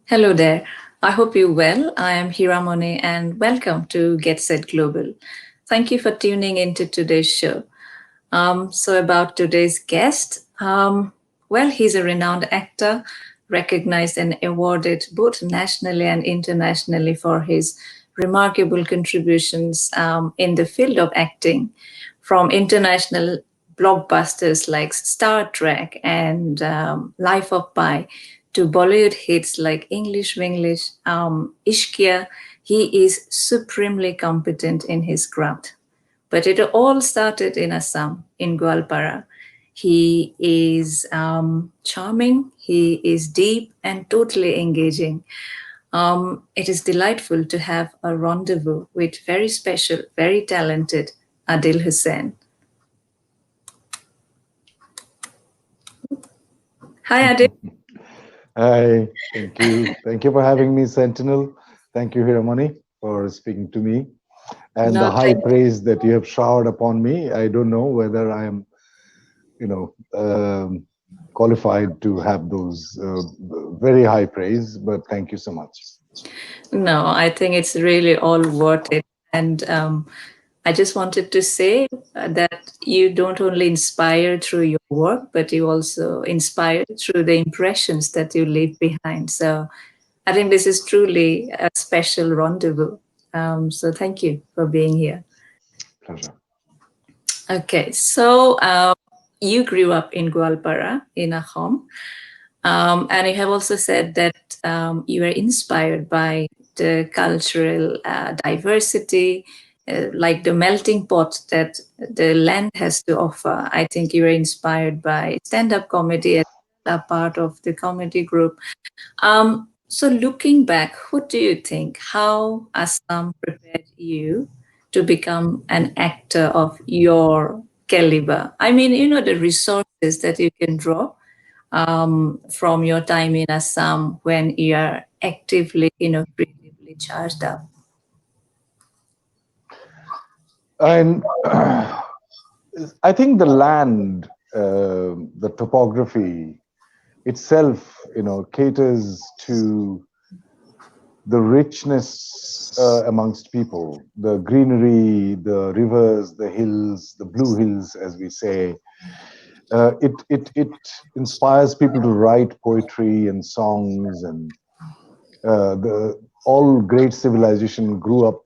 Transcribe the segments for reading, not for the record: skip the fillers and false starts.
Hello there. I hope you're well. I am Hiramoni and welcome to Get Set Global. Thank you for tuning into today's show. So, about today's guest, well, he's a renowned actor, recognized and awarded both nationally and internationally for his remarkable contributions in the field of acting, from international blockbusters like Star Trek and Life of Pi to Bollywood hits like English Winglish, Ishkia. He is supremely competent in his craft. But it all started in Assam, in Gwalpara. He is charming, he is deep and totally engaging. It is delightful to have a rendezvous with very special, very talented Adil Hussain. Hi, Adil. Hi, thank you. Thank you for having me, Sentinel. Thank you, Hiramani, for speaking to me. And the No, high praise that you have showered upon me, I don't know whether I am, you know, qualified to have those very high praise, but thank you so much. no, I think it's really all worth it. And I just wanted to say that you don't only inspire through your work, but you also inspire through the impressions that you leave behind. So I think this is truly a special rendezvous. So thank you for being here. Pleasure. Okay, so you grew up in Gwalpara in Assam, and you have also said that you were inspired by the cultural diversity, like the melting pot that the land has to offer. I think you were inspired by stand up comedy as a part of the comedy group. So, looking back, who do you think, how Assam prepared you to become an actor of your caliber? I mean, the resources that you can draw from your time in Assam when you are actively, creatively charged up. And I think the land, the topography itself, caters to the richness amongst people, the greenery, the rivers, the hills, the blue hills, as we say. It inspires people to write poetry and songs, and the all great civilization grew up,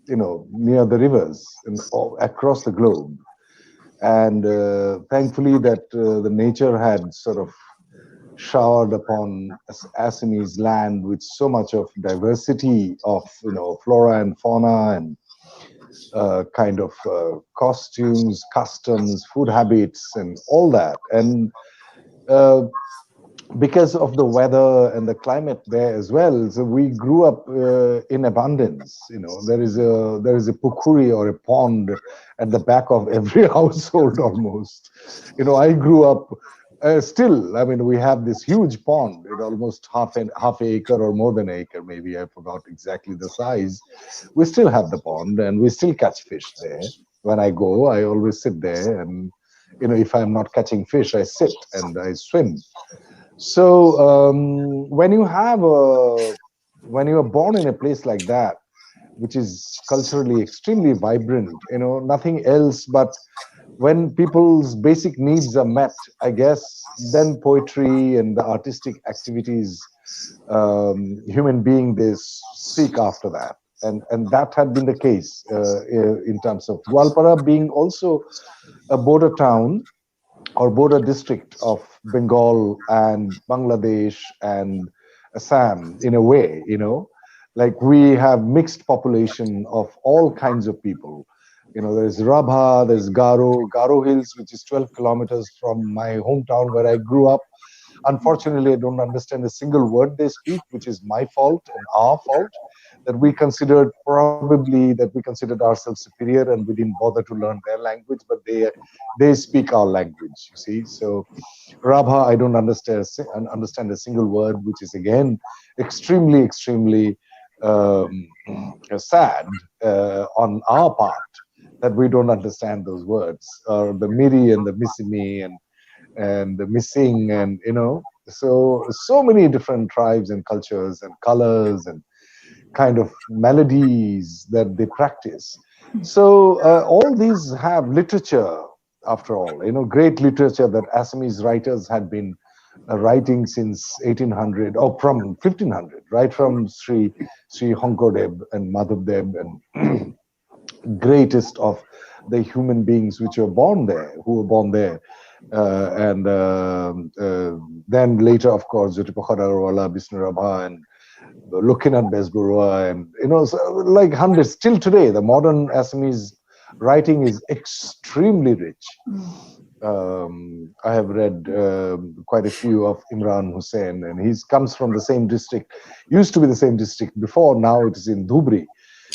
near the rivers and all, across the globe. And thankfully, that the nature had sort of showered upon Assamese land with so much of diversity of flora and fauna and kind of costumes, customs, food habits, and all that. And uh, because of the weather and the climate there as well, so we grew up in abundance. There is a pukuri or a pond at the back of every household almost. I grew up. Still, I mean, we have this huge pond, almost half acre or more than an acre, maybe. I forgot exactly the size. We still have the pond, and we still catch fish there. When I go, I always sit there, and if I'm not catching fish, I sit and I swim. So when you are born in a place like that, which is culturally extremely vibrant, nothing else but when people's basic needs are met, I guess, then poetry and the artistic activities, human being, they seek after that. And that had been the case in terms of Gwalpara being also a border town or border district of Bengal and Bangladesh and Assam in a way, like we have mixed population of all kinds of people. There's Rabha, there's Garo Hills, which is 12 kilometers from my hometown where I grew up. Unfortunately, I don't understand a single word they speak, which is my fault and our fault. That we considered ourselves superior and we didn't bother to learn their language, but they speak our language. You see, so Rabha, I don't understand a single word, which is again extremely sad on our part that we don't understand those words, or the miri and the missimi and the missing, and So many different tribes and cultures and colors and kind of melodies that they practice. So all these have literature, after all, great literature that Assamese writers had been writing since 1800 or from 1500, right from Sri Honkodeb and Madhavdeb and greatest of the human beings which were born there, who were born there. And then later, of course, Jyotiprasad Agarwala, Vishnu Rabha, and Lokinath Besburua, and so, like hundreds. Till today, the modern Assamese writing is extremely rich. I have read quite a few of Imran Hussain, and he comes from the same district, used to be the same district before, now it is in Dhubri,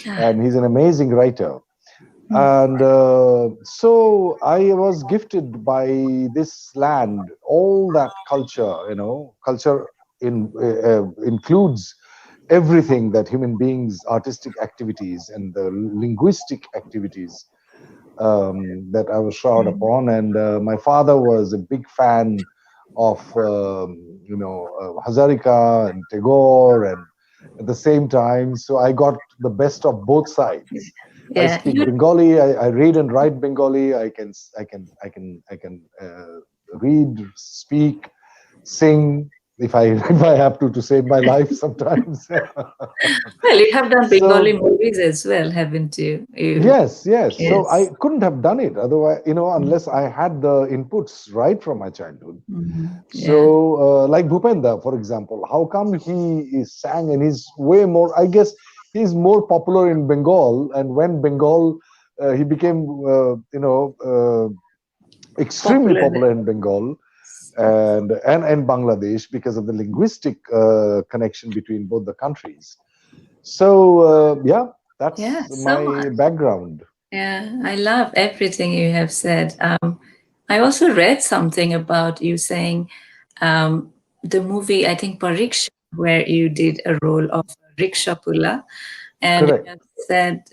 Ah, and he's an amazing writer. And so I was gifted by this land, all that culture, culture includes everything that human beings, artistic activities, and the linguistic activities that I was showered upon. And my father was a big fan of, Hazarika and Tagore, and at the same time, so I got the best of both sides. I yeah, speak Bengali. I read and write Bengali. I can read, speak, sing if I if I have to save my life sometimes. well, you have done Bengali So movies as well, haven't you? yes, yes. So I Yes. couldn't have done it otherwise, unless I had the inputs right from my childhood. Yeah. So, like Bhupenda, for example, how come he is sang and he's way more? I guess he's more popular in Bengal, and when Bengal, he became, extremely Popular popular there. in Bengal and Bangladesh because of the linguistic connection between both the countries. So, yeah, Yeah, that's so my background. yeah, I love everything you have said. I also read something about you saying the movie, I think Pariksha, where you did a role of Riksha Pula, and you have Correct. said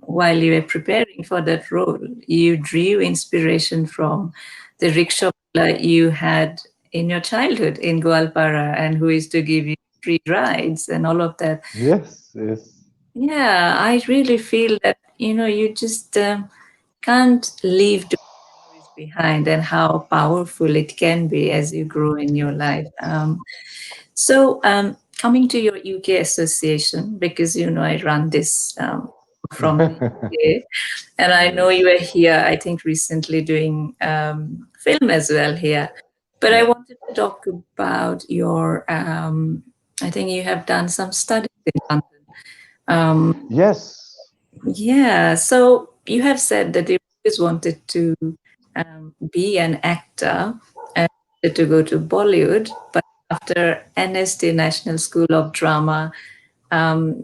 while you were preparing for that role, you drew inspiration from the Riksha Pula you had in your childhood in Goalpara, and who used to give you free rides and all of that. Yes, yes. Yeah, I really feel that, you just can't leave those memories behind and how powerful it can be as you grow in your life. Coming to your UK association, because, I run this from the UK, and I know you Yes. were here, I think, recently doing film as well here. But I Yeah. wanted to talk about I think you have done some studies in London. Um, Yes. yeah, so you have said that you always wanted to be an actor and wanted to go to Bollywood, but after NST National School of Drama,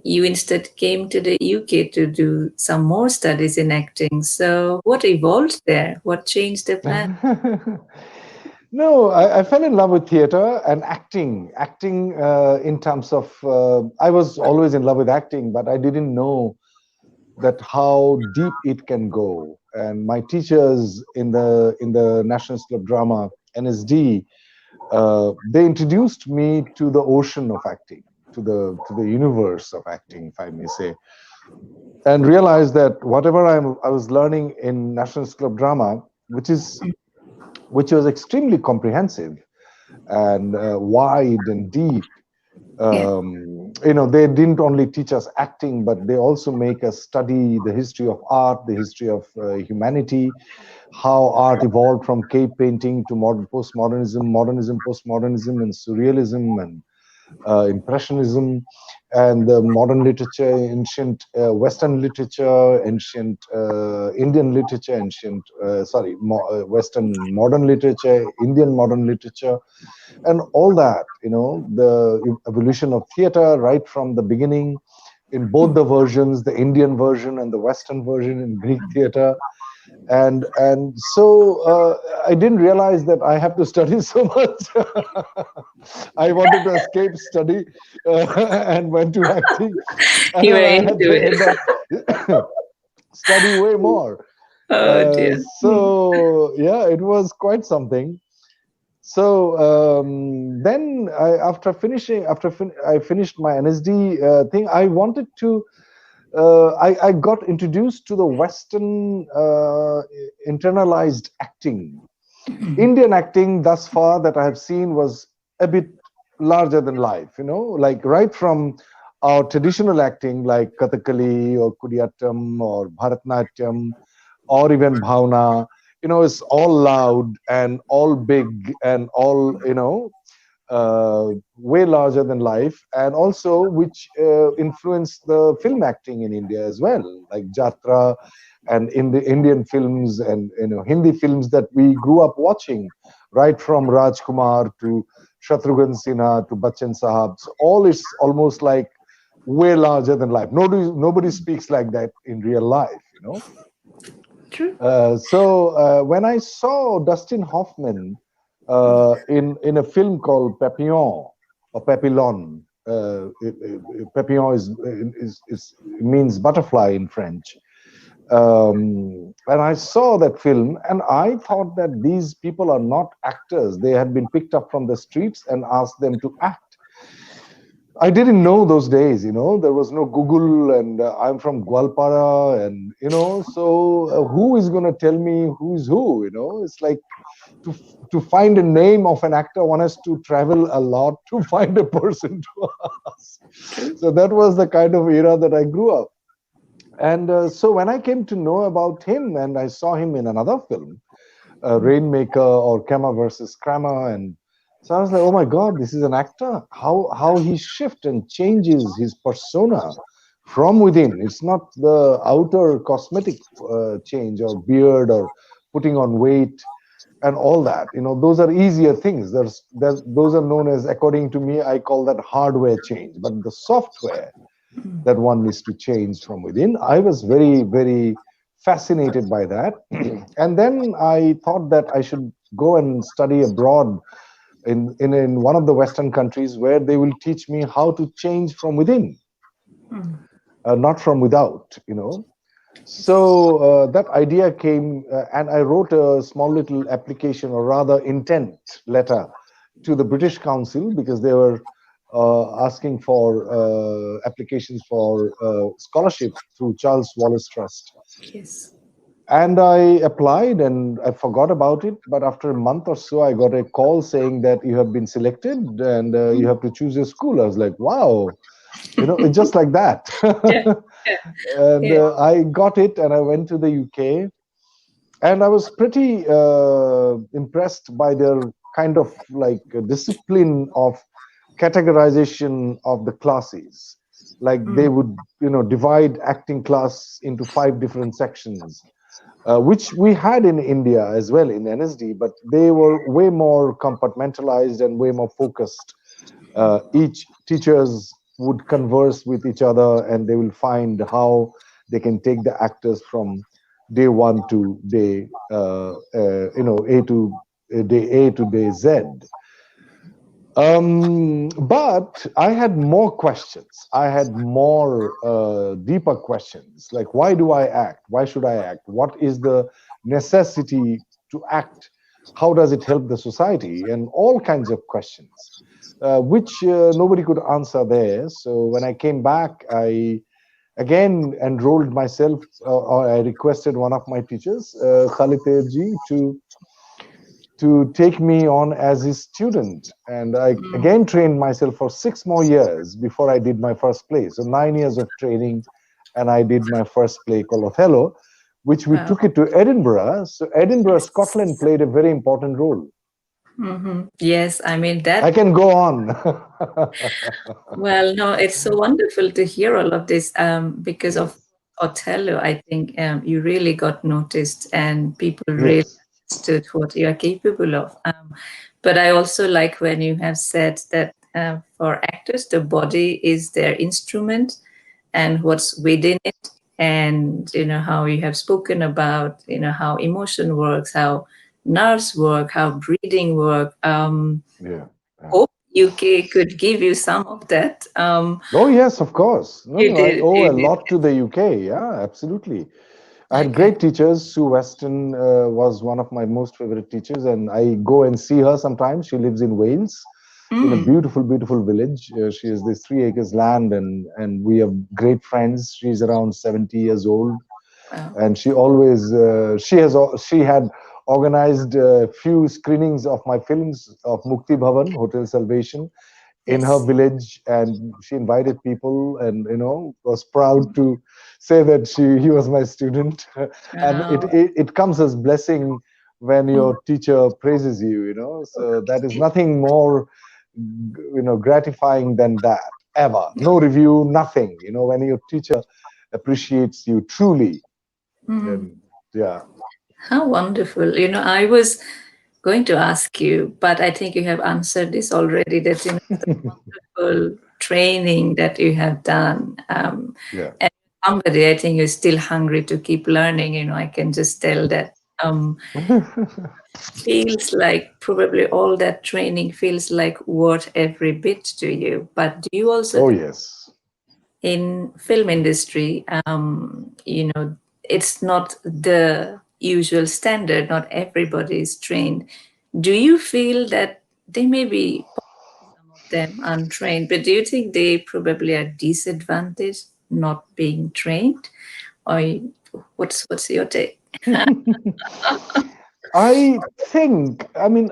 you instead came to the UK to do some more studies in acting. So, what evolved there? What changed the plan? No, I fell in love with theater and acting. Acting in terms of, I was always in love with acting, but I didn't know that how deep it can go. And my teachers in the National School of Drama, NSD, they introduced me to the ocean of acting, to the universe of acting, if I may say, and realized that whatever I was learning in National School of Drama, which was extremely comprehensive and wide and deep. Yeah. They didn't only teach us acting, but they also make us study the history of art, the history of humanity, how art evolved from cave painting to modern postmodernism, modernism, postmodernism, and surrealism, and Impressionism, and the modern literature, ancient Western literature, ancient Indian literature, Western modern literature, Indian modern literature, and all that. The evolution of theater right from the beginning in both the versions, the Indian version and the Western version in Greek theater, and so I didn't realize that I have to study so much. I wanted to escape study and went to acting, and You were then I had into to end it. up study way more. Oh dear. So yeah, it was quite something. So then, after finishing, I finished my NSD thing. I wanted to. I got introduced to the Western internalized acting. Indian acting thus far that I have seen was a bit larger than life, like right from our traditional acting like Kathakali or Kudiyattam or Bharatnatyam or even Bhavna, it's all loud and all big and all, way larger than life, and also which influenced the film acting in India as well, like Jatra and in the Indian films and Hindi films that we grew up watching, right from Rajkumar to Shatrughan Sinha to Bachchan Sahab. So all is almost like way larger than life. Nobody speaks like that in real life. True. So when I saw Dustin Hoffman in a film called Papillon or Papillon, Papillon is means butterfly in French. And I saw that film, and I thought that these people are not actors. They had been picked up from the streets and asked them to act. I didn't know those days, there was no Google, and I'm from Gwalpara, and so who is going to tell me who's who? It's like to to find a name of an actor, one has to travel a lot to find a person to ask. True. So that was the kind of era that I grew up. And so when I came to know about him, and I saw him in another film, Rainmaker or Kama versus Kramer, and so I was like, oh my God, this is an actor. How he shifts and changes his persona from within. It's not the outer cosmetic change or beard or putting on weight and all that. Those are easier things. Those are known as, according to me, I call that hardware change. But the software that one needs to change from within, I was very, very fascinated by that. And then I thought that I should go and study abroad in one of the Western countries where they will teach me how to change from within, not from without. So that idea came, and I wrote a small little application, or rather intent letter, to the British Council, because they were asking for applications for scholarship through Charles Wallace Trust. Yes. And I applied and I forgot about it. But after a month or so, I got a call saying that you have been selected and you have to choose your school. I was like, wow, it's just like that. Yeah. Yeah. And Yeah. I got it and I went to the UK. And I was pretty impressed by their kind of like discipline of categorization of the classes. Like they would, divide acting class into 5 different sections, which we had in India as well in NSD, but they were way more compartmentalized and way more focused. Each teachers would converse with each other, and they will find how they can take the actors from day one to day, A to day A to day Z. But I had more questions. I had more deeper questions, like why do I act? Why should I act? What is the necessity to act? How does it help the society? And all kinds of questions, which nobody could answer there. So when I came back, I again enrolled myself, or I requested one of my teachers, Khalid Ji, to take me on as his student. And I again trained myself for 6 more years before I did my first play. So 9 years of training, and I did my first play called Othello, which we Wow. took it to Edinburgh. So Edinburgh, Scotland Yes. played a very important role. Yes. I mean I that. can go on. Well, no, it's so wonderful to hear all of this. Because of Yes, Othello, I think you really got noticed, and people really yes, understood what you are capable of. But I also like when you have said that for actors, the body is their instrument, and what's within it, and how you have spoken about how emotion works, how nerves work, how breathing work. yeah, yeah. Hope UK could give you some of that. Oh, yes, of course. No, You no, I did, owe you a did. lot to the UK. Yeah, absolutely. I had Okay. great teachers. Sue Weston was one of my most favorite teachers, and I go and see her sometimes. She lives in Wales, in a Mm. beautiful, beautiful village. She has this 3 acres land, and we are great friends. She's around 70 years old, Wow. and she always she had organized a few screenings of my films of Mukti Bhavan, Hotel Salvation, in her Yes. village, and she invited people, and was proud to say that he was my student. And it, Wow. it it comes as blessing when Mm. your teacher praises you, so that is nothing more gratifying than that, ever. No review, nothing. When your teacher appreciates you truly, Mm. then yeah. How wonderful. I was going to ask you, but I think you have answered this already, that, the wonderful training that you have done. Yeah. And somebody, I think, is still hungry to keep learning. I can just tell that. Feels like probably all that training feels like worth every bit to you. But do you also Oh think yes. in film industry, it's not the usual standard, not everybody is trained. Do you feel that they may be, some of them, untrained, but do you think they probably are disadvantaged not being trained? Or what's your take? I think, I mean,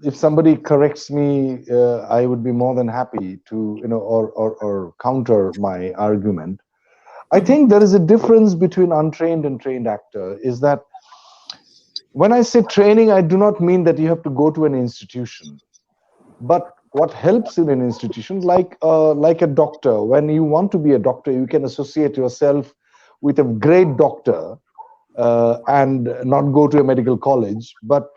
if somebody corrects me, I would be more than happy to, or counter my argument. I Mhm. think there is a difference between untrained and trained actor. Is that when I say training, I do not mean that you have to go to an institution, but what helps in an institution, like a doctor. When you want to be a doctor, you can associate yourself with a great doctor and not go to a medical college, but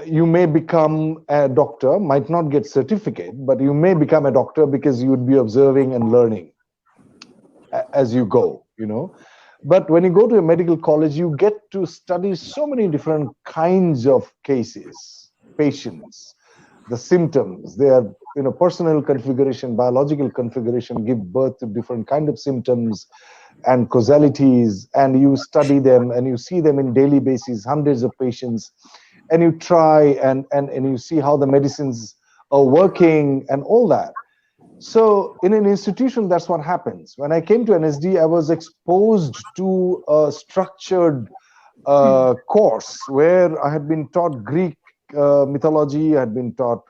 you may become a doctor, might not get certificate, but you may become a doctor because you would be observing and learning as you go. But when you go to a medical college, you get to study so many different kinds of cases, patients, the symptoms, their personal configuration, biological configuration give birth to different kind of symptoms and causalities, and you study them and you see them in daily basis, hundreds of patients, and you try and you see how the medicines are working and all that. So in an institution, that's what happens. When I came to NSD, I was exposed to a structured course where I had been taught Greek mythology, I had been taught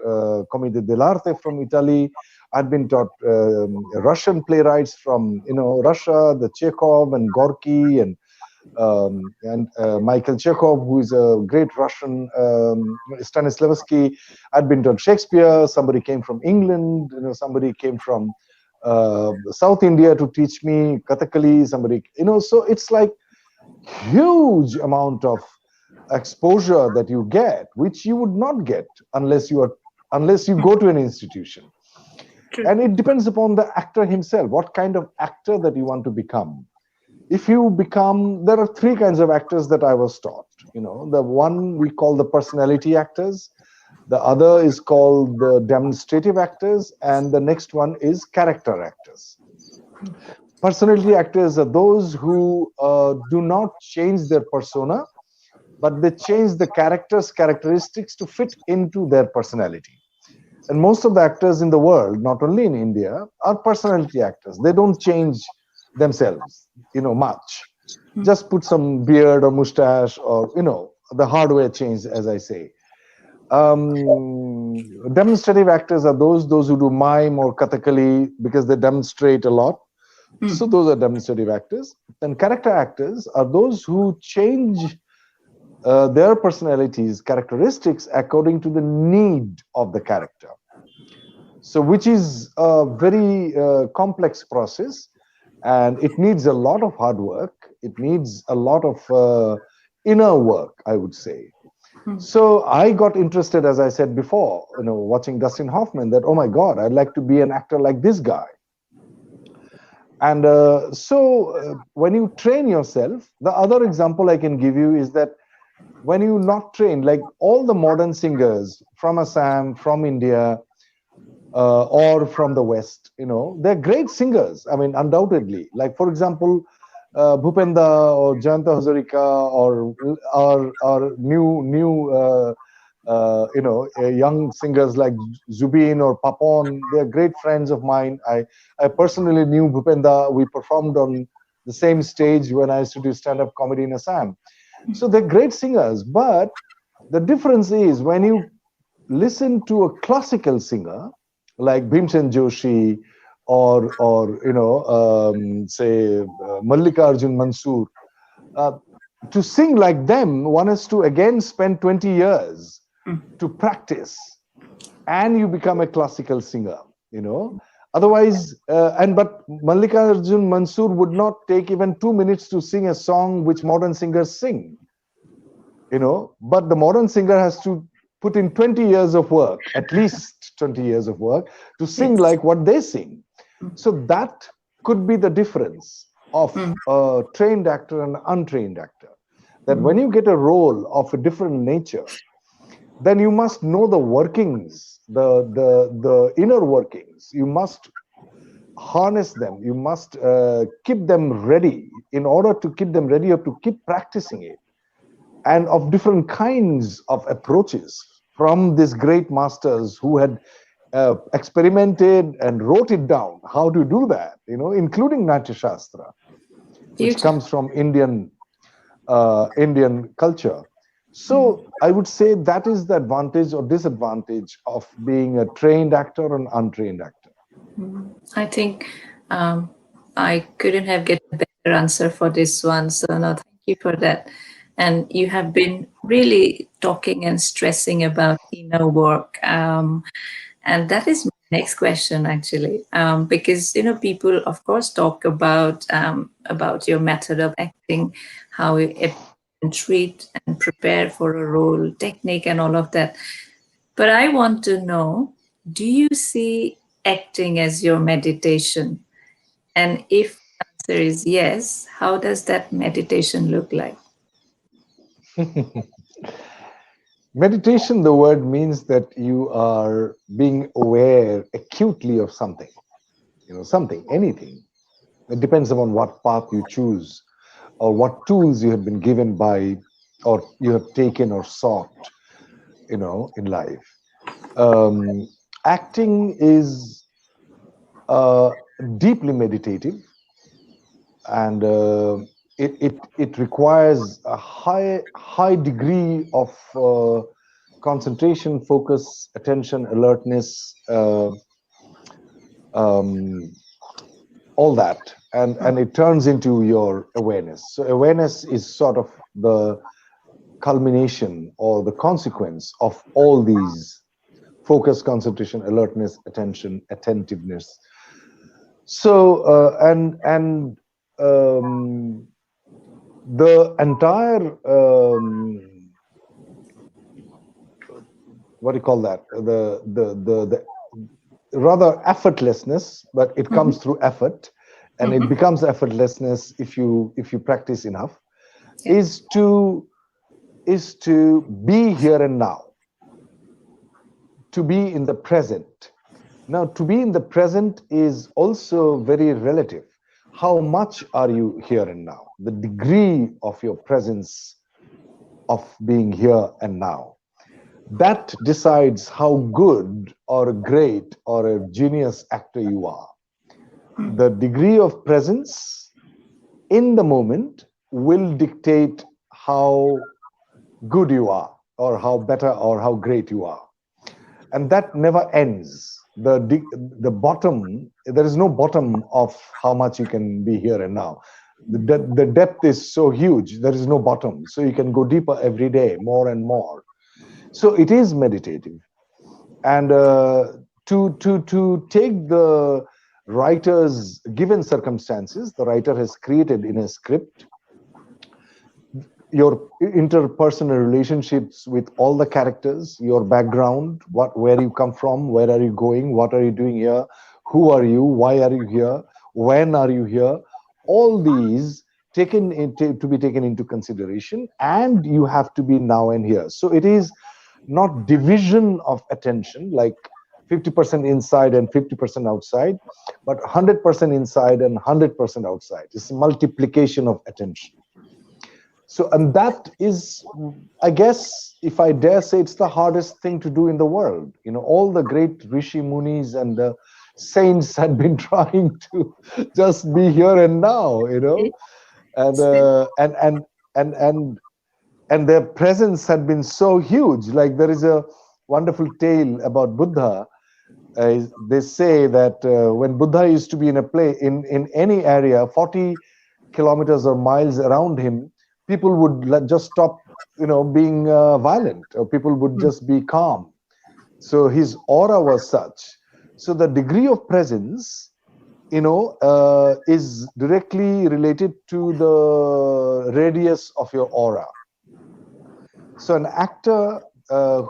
commedia dell'arte from Italy, I'd been taught Russian playwrights from Russia, the Chekhov and Gorky and Michael Chekhov, who is a great Russian, Stanislavski. I'd been taught Shakespeare. Somebody came from England. Somebody came from South India to teach me Kathakali. Somebody, so it's like huge amount of exposure that you get, which you would not get unless you go to an institution. True. And it depends upon the actor himself, what kind of actor that you want to become. If you become, there are three kinds of actors that I was taught. The one we call the personality actors, the other is called the demonstrative actors, and the next one is character actors. Personality actors are those who do not change their persona, but they change the characteristics to fit into their personality. And most of the actors in the world, not only in India, are personality actors. They don't change themselves, much. Just put some beard or mustache, or the hardware change, as I say. Demonstrative actors are those who do mime or kathakali because they demonstrate a lot. So those are demonstrative actors. And character actors are those who change their personalities, characteristics according to the need of the character. So, which is a very complex process, and it needs a lot of hard work. It needs a lot of inner work, I would say. So I got interested, as I said before, watching Dustin Hoffman, that, oh my God, I'd like to be an actor like this guy. And when you train yourself, the other example I can give you is that when you not train, like all the modern singers from Assam, from India, or from the West. They're great singers. I mean, undoubtedly. Like, for example, Bhupenda or Jayanta Hazarika or new young singers like Zubin or Papon. They're great friends of mine. I personally knew Bhupenda. We performed on the same stage when I used to do stand-up comedy in Assam. So they're great singers. But the difference is when you listen to a classical singer like Bhimsen Joshi or say Mallikarjun Mansoor, uh, to sing like them, one has to again spend 20 years to practice, and you become a classical singer. Otherwise, but Mallikarjun Mansoor would not take even 2 minutes to sing a song which modern singers sing. But the modern singer has to put in 20 years of work, at least 20 years of work, to sing Yes. like what they sing. So that could be the difference of Mm, a trained actor and an untrained actor. That when mm, you get a role of a different nature, then you must know the workings, the inner workings. You must harness them. You must keep them ready. In order to keep them ready, you have to keep practicing it, and of different kinds of approaches from these great masters who had experimented and wrote it down how to do that, including Natya Shastra, which beautiful. comes from Indian culture. So I would say that is the advantage or disadvantage of being a trained actor and untrained actor. I think um, I couldn't have get a better answer for this one. So no, thank you for that. And you have been really talking and stressing about inner work. And that is my next question, actually, because people, of course, talk about your method of acting, how you treat and prepare for a role, technique, and all of that. But I want to know, do you see acting as your meditation? And if the answer is yes, how does that meditation look like? Meditation, the word means that you are being aware acutely of something, something, anything. It depends upon what path you choose or what tools you have been given by or you have taken or sought, in life. Acting is uh, deeply meditative, and it requires a high degree of concentration, focus, attention, alertness, um, all that, and it turns into your awareness. So awareness is sort of the culmination or the consequence of all these: focus, concentration, alertness, attention, attentiveness. So and the entire what do you call that, the rather effortlessness, but it Mhm, comes through effort, and it mhm. becomes effortlessness if you practice enough, Yeah. is to be here and now, to be in the present. Now, to be in the present is also very relative. How much are you here and now? The degree of your presence of being here and now. That decides how good or a great or a genius actor you are. The degree of presence in the moment will dictate how good you are, or how better or how great you are. And that never ends. The bottom, there is no bottom of how much you can be here and now. The depth is so huge, there is no bottom. So you can go deeper every day, more and more. So it is meditative. And to take the writer's given circumstances, the writer has created in a script your interpersonal relationships with all the characters, your background, where you come from, where are you going, what are you doing here, who are you, why are you here, when are you here, all these to be taken into consideration, and you have to be now and here. So it is not division of attention like 50% inside and 50% outside, but 100% inside and 100% outside. It's a multiplication of attention. So, and that is, I guess, if I dare say, it's the hardest thing to do in the world. You know, all the great Rishi Munis and the saints had been trying to just be here and now, you know, and and and and their presence had been so huge. Like there is a wonderful tale about Buddha. They say that when Buddha used to be in a place in any area, 40 kilometers or miles around him, people would just stop, you know, being violent, or people would just be calm. So his aura was such. So the degree of presence, you know, is directly related to the radius of your aura. So an actor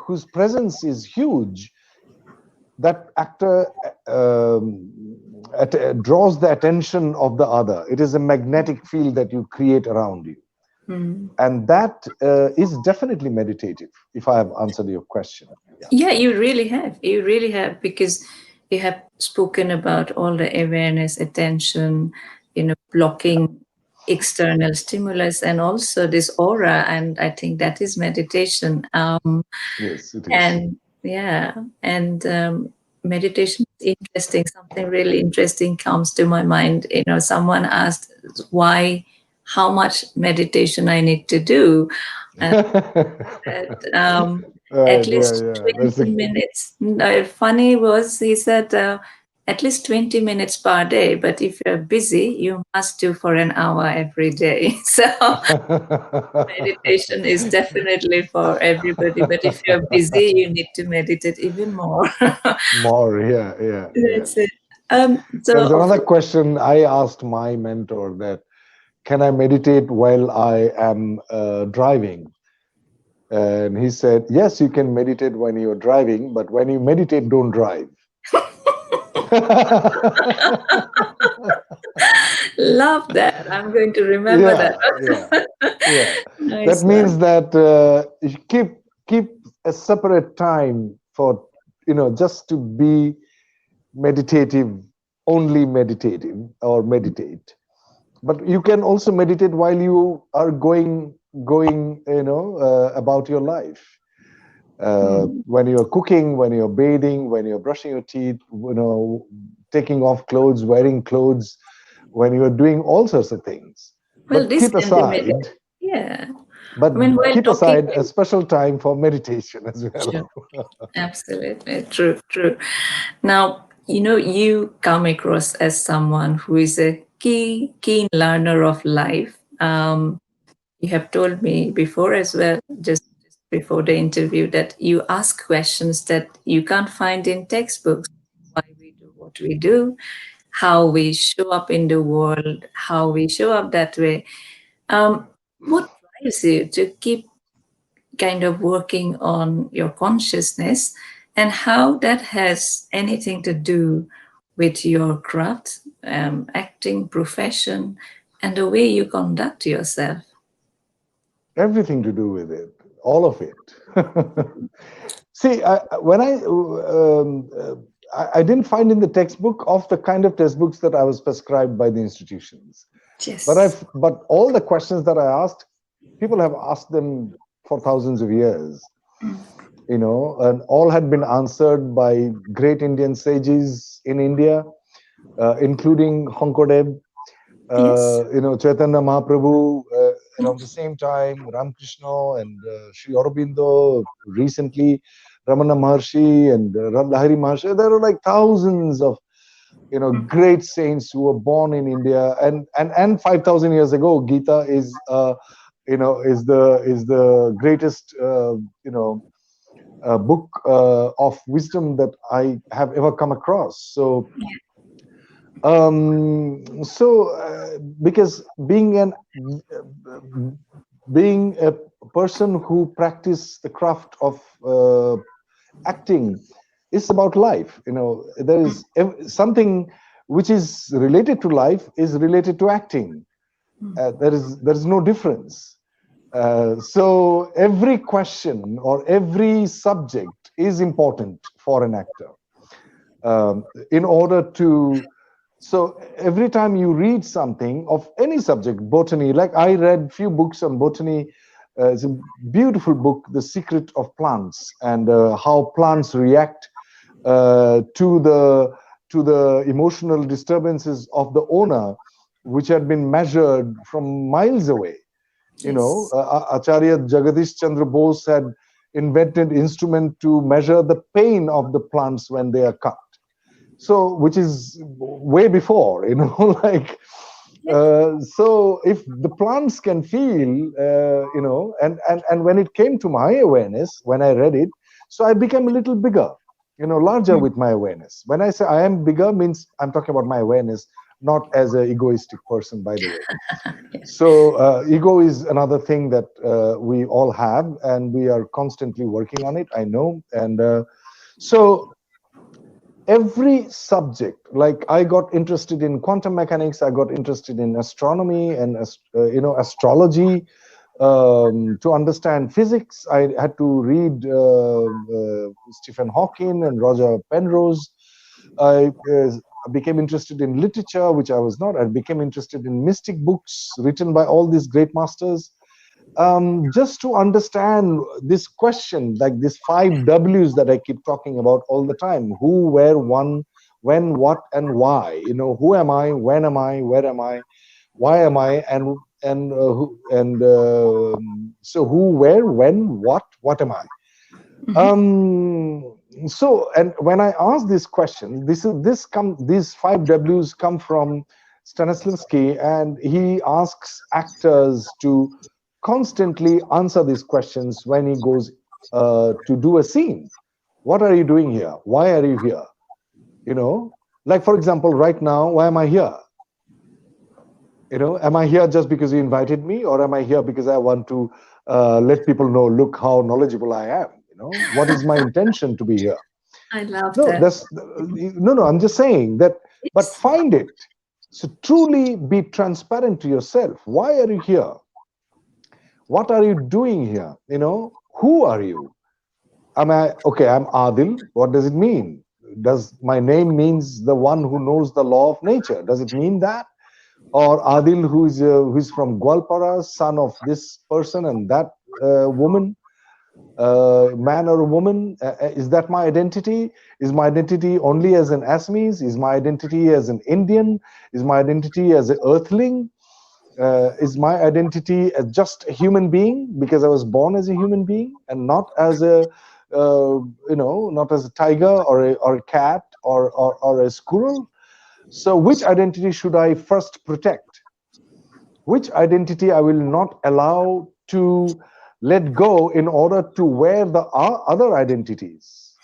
whose presence is huge, that actor draws the attention of the other. It is a magnetic field that you create around you. And that is definitely meditative, if I have answered your question. Yeah, you really have. You really have, because you have spoken about all the awareness, attention, blocking external stimulus, and also this aura. And I think that is meditation. Yes, it is. And yeah, and meditation is interesting. Something really interesting comes to my mind. Someone asked how much meditation I need to do. And at Right, yeah, least yeah. 20 minutes. Funny was, he said, at least 20 minutes per day, but if you're busy, you must do for an hour every day. So meditation is definitely for everybody, but if you're busy, you need to meditate even more. More, yeah, yeah, yeah. That's it. There's another question I asked my mentor, that can I meditate while I am driving? And he said, yes, you can meditate when you're driving, but when you meditate, don't drive. Love that. I'm going to remember Yeah, that. yeah. That Nice means one. that you keep a separate time for, just to be meditative, only meditative or meditate. But you can also meditate while you are going, about your life. When you're cooking, when you're bathing, when you're brushing your teeth, taking off clothes, wearing clothes, when you're doing all sorts of things. Well, But this keep can be made. aside, Yeah. but I mean, while keep talking, aside a special time for meditation as well. sure. Absolutely. True, true. Now, you come across as someone who is a keen learner of life. You have told me before as well, just before the interview, that you ask questions that you can't find in textbooks. Why we do what we do, how we show up in the world, how we show up that way. What drives you to keep kind of working on your consciousness, and how that has anything to do with your craft, acting profession, and the way you conduct yourself? Everything to do with it, all of it. See, I didn't find in the textbook of the kind of textbooks that I was prescribed by the institutions. Yes. But all the questions that I asked, people have asked them for thousands of years, and all had been answered by great Indian sages in India, including Hankodev, Yes. Chaitanya Mahaprabhu, around the same time, Ramakrishna and Sri Aurobindo, recently Ramana Maharshi and Lahiri Maharshi. There are like thousands of, great saints who were born in India, and 5,000 years ago, Gita is, is the greatest, book of wisdom that I have ever come across. So because being a person who practice the craft of acting is about life. There is something which is related to life is related to acting. There is no difference. So every question or every subject is important for an actor. in order to, so every time you read something of any subject, botany, like I read few books on botany. It's a beautiful book, The Secret of Plants, and how plants react to the emotional disturbances of the owner, which had been measured from miles away. Yes. Acharya Jagadish Chandra Bose had invented instrument to measure the pain of the plants when they are cut, so which is way before, like, so if the plants can feel, and when it came to my awareness, when I read it, so I became a little bigger, larger with my awareness. When I say I am bigger, means I'm talking about my awareness, not as a egoistic person, by the way. So ego is another thing that we all have, and we are constantly working on it, I know. And so every subject, like I got interested in quantum mechanics, I got interested in astronomy and astrology. To understand physics, I had to read Stephen Hawking and Roger Penrose. I became interested in literature, which I was not. I became interested in mystic books written by all these great masters, just to understand this question, like these five W's that I keep talking about all the time: who, where, one, when, what, and why. Who am I? When am I? Where am I? Why am I? So who, where, when, what am I? Mhm. So, and when I ask this question, these five W's come from Stanislavski, and he asks actors to constantly answer these questions when he goes to do a scene. What are you doing here? Why are you here? Like, for example, right now, why am I here? Am I here just because you invited me, or am I here because I want to let people know, look how knowledgeable I am? What is my intention to be here? I love No, that. that's no. I'm just saying that. But Yes. find it. So truly be transparent to yourself. Why are you here? What are you doing here? Who are you? Am I okay? I'm Adil. What does it mean? Does my name means the one who knows the law of nature? Does it mean that? Or Adil, who's from Gwalpara, son of this person and that woman, man or woman? Is that my identity? Is my identity only as an Assamese? Is my identity as an Indian? Is my identity as an Earthling? Is my identity as just a human being because I was born as a human being and not as not as a tiger or a cat or a squirrel? So, which identity should I first protect? Which identity I will not allow to let go in order to wear the other identities?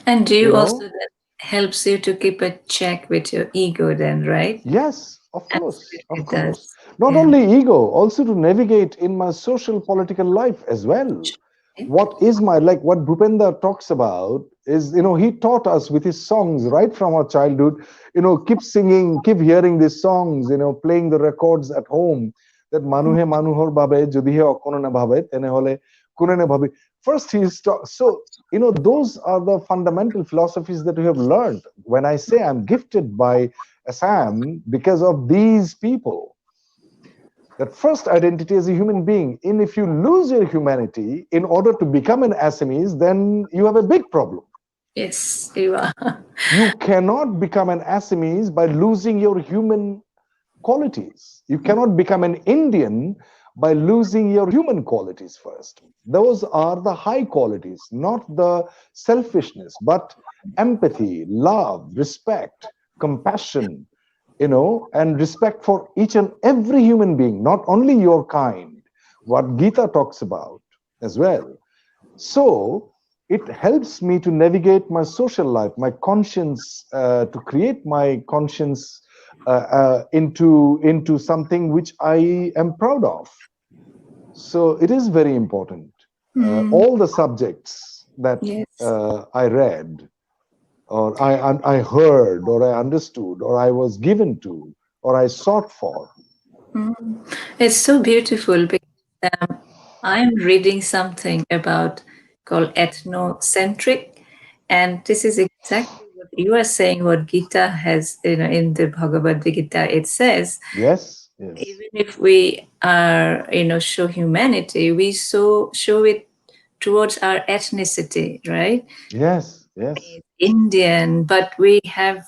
And do You you also know? that helps you to keep a check with your ego then, right? Yes, of course, Absolutely of it course. does. Not Yeah. only ego, also to navigate in my social political life as well. What is my, like what Bhupender talks about is, he taught us with his songs right from our childhood, keep singing, keep hearing these songs, playing the records at home, that Manuhe Manuhor Babe, Judihe Okonona Bhabe, Tenehole Kunene Bhabe. First he's so those are the fundamental philosophies that we have learned. When I say I'm gifted by Assam because of these people, that first identity as a human being. And if you lose your humanity in order to become an Assamese, then you have a big problem. Yes, you are. You cannot become an Assamese by losing your human qualities. You cannot become an Indian by losing your human qualities first. Those are the high qualities, not the selfishness, but empathy, love, respect, compassion, and respect for each and every human being, not only your kind, what Gita talks about as well. So it helps me to navigate my social life, my conscience, to create my conscience into something which I am proud of. So it is very important. Mm, All the subjects that yes. I read, or I heard, or I understood, or I was given to, or I sought for. Mm. It's so beautiful because I'm reading something about called ethnocentric, and this is exactly what you are saying, what Gita has, in the Bhagavad Gita, it says, Yes, yes, even if we are, show humanity, we show it towards our ethnicity, right? yes, yes. Indian, but we have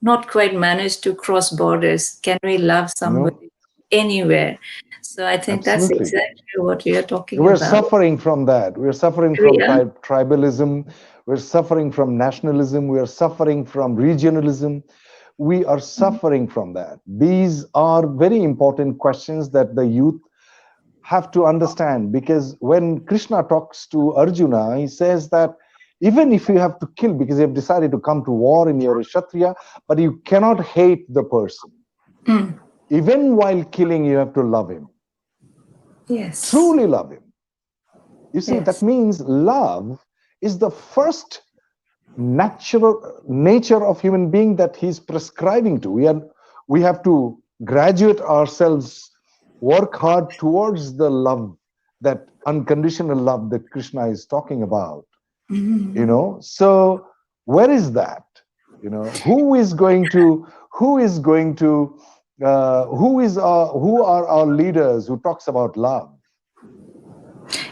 not quite managed to cross borders. Can we love No, somebody anywhere? So I think that's absolutely. exactly what we are talking We're about. suffering from that. We're suffering We from are. tribalism. We're suffering from nationalism. We are suffering from regionalism. We are suffering from that. These are very important questions that the youth have to understand, because when Krishna talks to Arjuna, he says that even if you have to kill because you have decided to come to war and you're a Kshatriya, but you cannot hate the person. Mm, Even while killing, you have to love him, yes. truly love him. You see, that Yes. means love is the first natural nature of human being that he's prescribing to. We have to graduate ourselves, work hard towards the love, that unconditional love that Krishna is talking about. Mhm. So where is that? Who is going to who are our leaders who talks about love?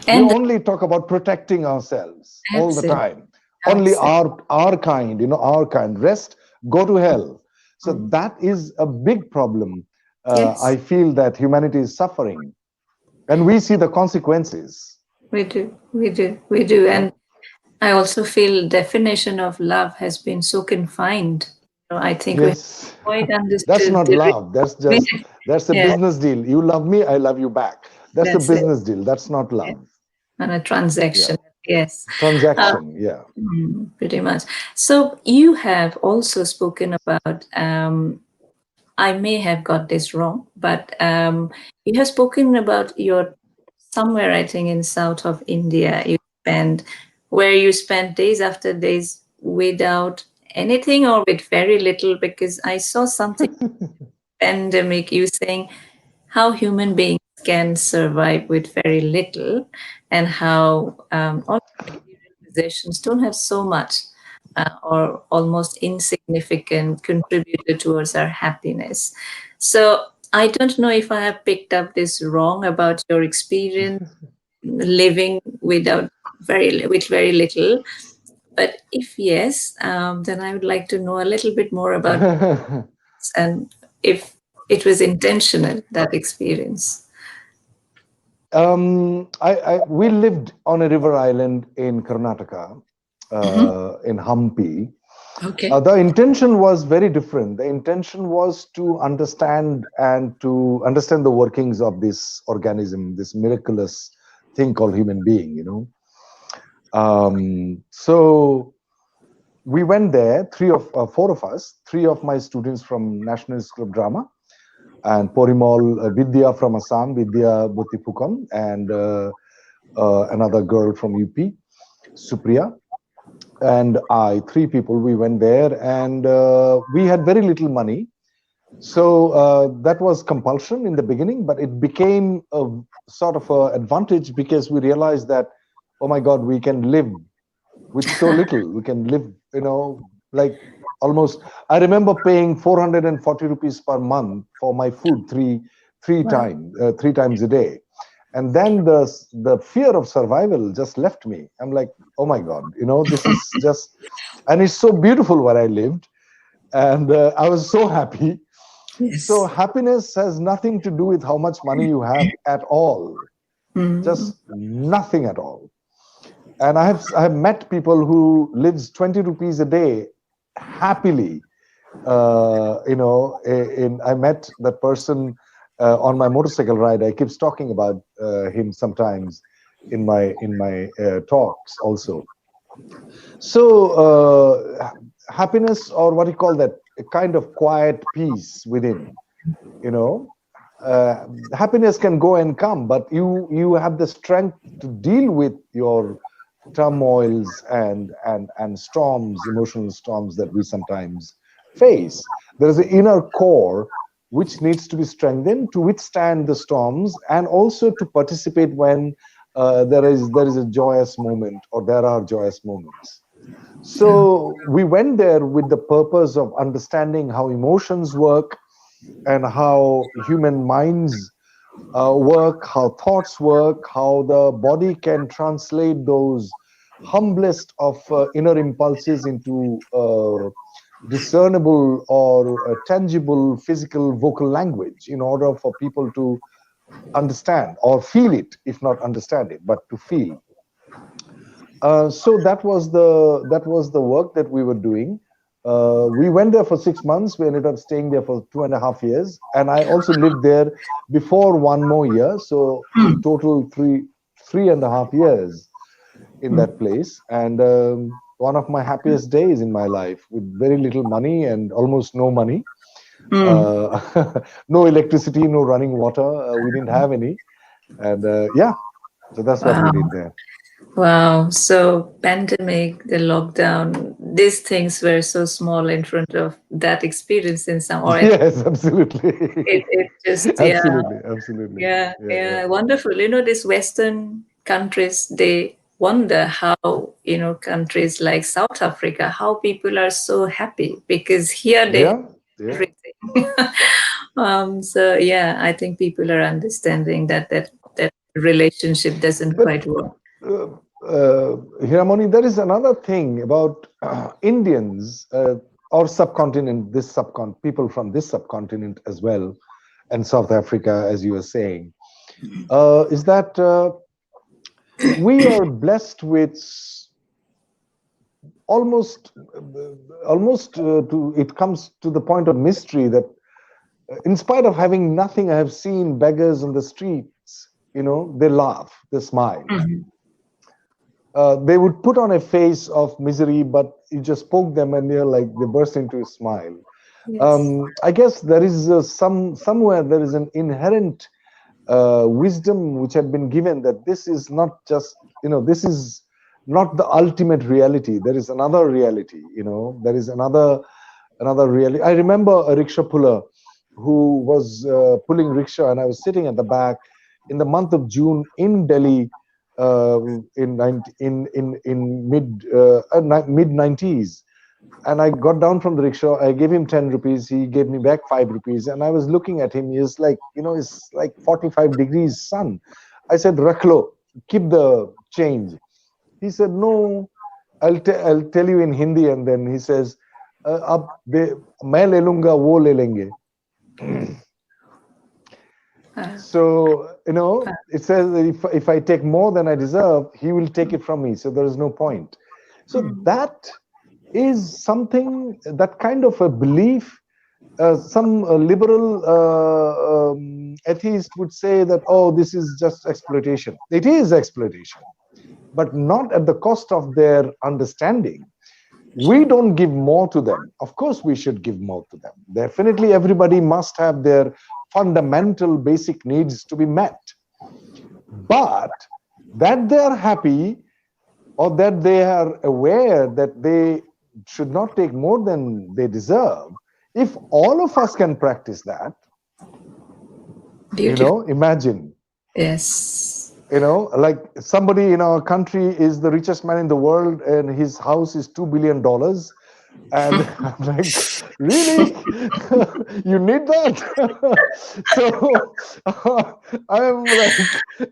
We And only talk about protecting ourselves all the absolutely, time. Only absolutely. our kind, our kind. Rest, go to hell. So that is a big problem. I Yes, feel that humanity is suffering, and we see the consequences. we do. We do. We do. Yeah. And I also feel definition of love has been so confined. I think we have Yes, quite that's understood not the love. That's a yeah, business deal. You love me, I love you back. That's a that's it. business deal. That's not Yeah. love. And a Yeah, transaction. Yes. Uh, transaction. Yeah. pretty much. So you have also spoken about, I may have got this wrong, but you have spoken about your somewhere, I think, in south of India, spend where you spent days after days without anything or with very little, because I saw something pandemic you saying how human beings can survive with very little, and how all material possessions don't have so much or almost insignificant contributor towards our happiness. So I don't know if I have picked up this wrong about your experience living without with very little. But if yes, then I would like to know a little bit more about this, and if it was intentional, that experience. We lived on a river island in Karnataka, Hmm. in Hampi. Okay. The intention was very different. The intention was to understand the workings of this organism, this miraculous thing called human being. So we went there, four of us, three of my students from National School of Drama, and Porimal Vidya from Assam, Vidya Butipukam, and another girl from UP, Supriya, and I, three people. We went there, and we had very little money. So that was compulsion in the beginning, but it became a sort of a advantage because we realized that, oh my God, we can live with so little. We can live, like almost. I remember paying 440 rupees per month for my food Wow. three times a day, and then the fear of survival just left me. I'm like, oh my God, this is just, and it's so beautiful where I lived, and I was so happy. So Yes. happiness has nothing to do with how much money you have at all, Mm. just nothing at all. And I have met people who lives 20 rupees a day happily. I met that person on my motorcycle ride. I keeps talking about him sometimes in my talks also. So happiness, or what you call that, a kind of quiet peace within, you know happiness can go and come, but you have the strength to deal with your turmoils and storms, emotional storms that we sometimes face. There is an inner core which needs to be strengthened to withstand the storms, and also to participate when there is a joyous moment, or there are joyous moments. So we went there with the purpose of understanding how emotions work and how human minds work, how thoughts work, how the body can translate those humblest of inner impulses into discernible or tangible physical vocal language in order for people to understand or feel it, if not understand it, but to feel. So that was the work that we were doing. We went there for 6 months. We ended up staying there for 2.5 years, and I also lived there before one more year. So in total, three and a half years in that place. And one of my happiest days in my life, with very little money and almost no money, Mm. no electricity, no running water. We didn't have any, and yeah, so that's what we Wow. did there. Wow. So pandemic, the lockdown, these things were so small in front of that experience in some, or Yes, absolutely. it just, yeah, Absolutely, absolutely. yeah, Yeah, yeah. yeah, wonderful. These Western countries, they wonder how, countries like South Africa, how people are so happy because here they have Yeah, yeah. everything. So yeah, I think people are understanding that relationship doesn't But quite work. uh, Hiramoni, there is another thing about Indians or subcontinent, people from this subcontinent as well, and South Africa, as you were saying, is that we are blessed with almost, to it comes to the point of mystery that in spite of having nothing, I have seen beggars on the streets. They laugh, they smile. Mhm. They would put on a face of misery, but you just poke them and they're like they burst into a smile. Yes. I guess there is somewhere there is an inherent wisdom which had been given that this is not just this is not the ultimate reality. There is another reality. There is another reality. I remember a rickshaw puller who was pulling rickshaw, and I was sitting at the back in the month of June in Delhi, in 90, in mid 90s. And I got down from the rickshaw. I gave him 10 rupees. He gave me back 5 rupees. And I was looking at him. He was like, it's like 45 degrees sun. I said, Rakhlo, keep the change. He said, no, I'll tell you in Hindi. And then he says, ab de, main le lunga, wo le lenge. Uh, So, it says that if I take more than I deserve, he will take it from me. So there is no point. So that is something, that kind of a belief. Some liberal atheist would say that, oh, this is just exploitation. It is exploitation, but not at the cost of their understanding. We don't give more to them. Of course, we should give more to them. Definitely, everybody must have their fundamental basic needs to be met. But that they are happy, or that they are aware that they should not take more than they deserve, if all of us can practice that, Beautiful. imagine, Yes. like somebody in our country is the richest man in the world and his house is $2 billion. And I'm like, really? You need that? So I'm like,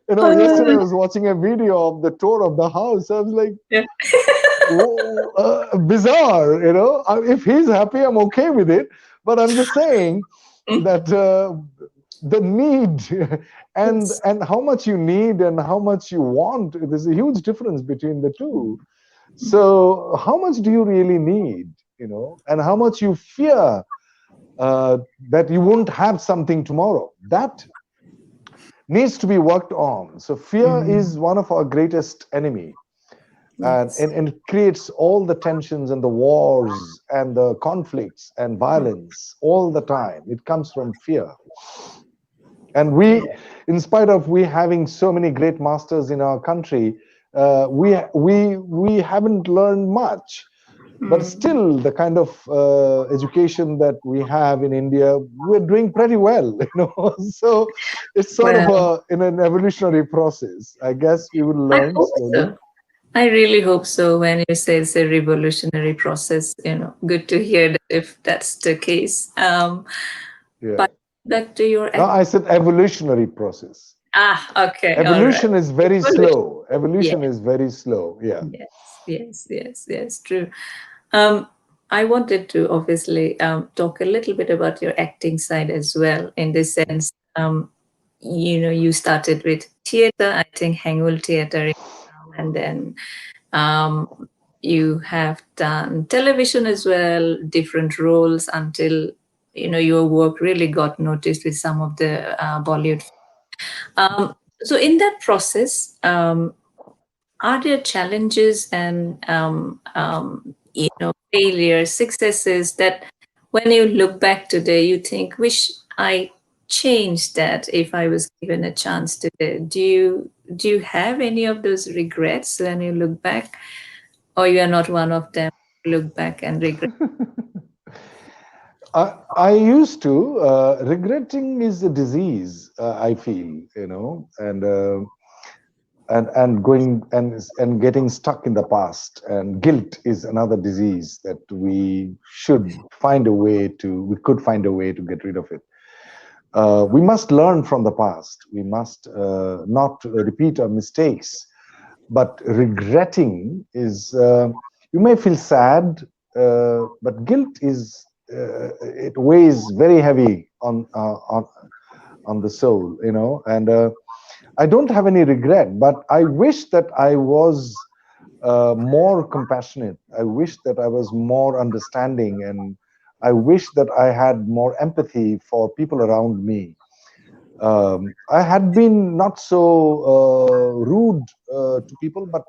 yesterday I was watching a video of the tour of the house. I was like, Yeah. whoa, bizarre. If he's happy, I'm okay with it. But I'm just saying that the need Yes. and how much you need and how much you want, there's a huge difference between the two. So how much do you really need, and how much you fear that you won't have something tomorrow? That needs to be worked on. So fear Mm. is one of our greatest enemy, and, Yes. and, and it creates all the tensions and the wars and the conflicts and violence all the time. It comes from fear. And we, Yeah. in spite of we having so many great masters in our country, we haven't learned much. But Mm. still, the kind of education that we have in India, we're doing pretty well. So it's sort of Well, in an evolutionary process. I guess we will I learn hope slowly. so. I really hope so. When you say it's a revolutionary process, good to hear that if that's the case. Yeah. But back to your No, I said evolutionary process. okay, all right. Evolution is very Evolution. slow. Yeah. Evolution is very slow. Yeah. Yes, true. Um, I wanted to obviously talk a little bit about your acting side as well, in the sense, you started with theater, I think Hangul Theater in Assam, and then um, you have done television as well, different roles until your work really got noticed with some of the Bollywood. So in that process, are there challenges and failures, successes that when you look back today, you think, wish I changed that if I was given a chance today? Do you have any of those regrets when you look back, or you are not one of them who look back and regret? I used to. Regretting is a disease, I feel, and going and getting stuck in the past. And guilt is another disease that we could find a way to get rid of it. We must learn from the past. We must not repeat our mistakes. But regretting is, you may feel sad, but guilt is, it weighs very heavy on the soul, and I don't have any regret, but I wish that I was more compassionate. I wish that I was more understanding, and I wish that I had more empathy for people around me. I had been not so rude to people, but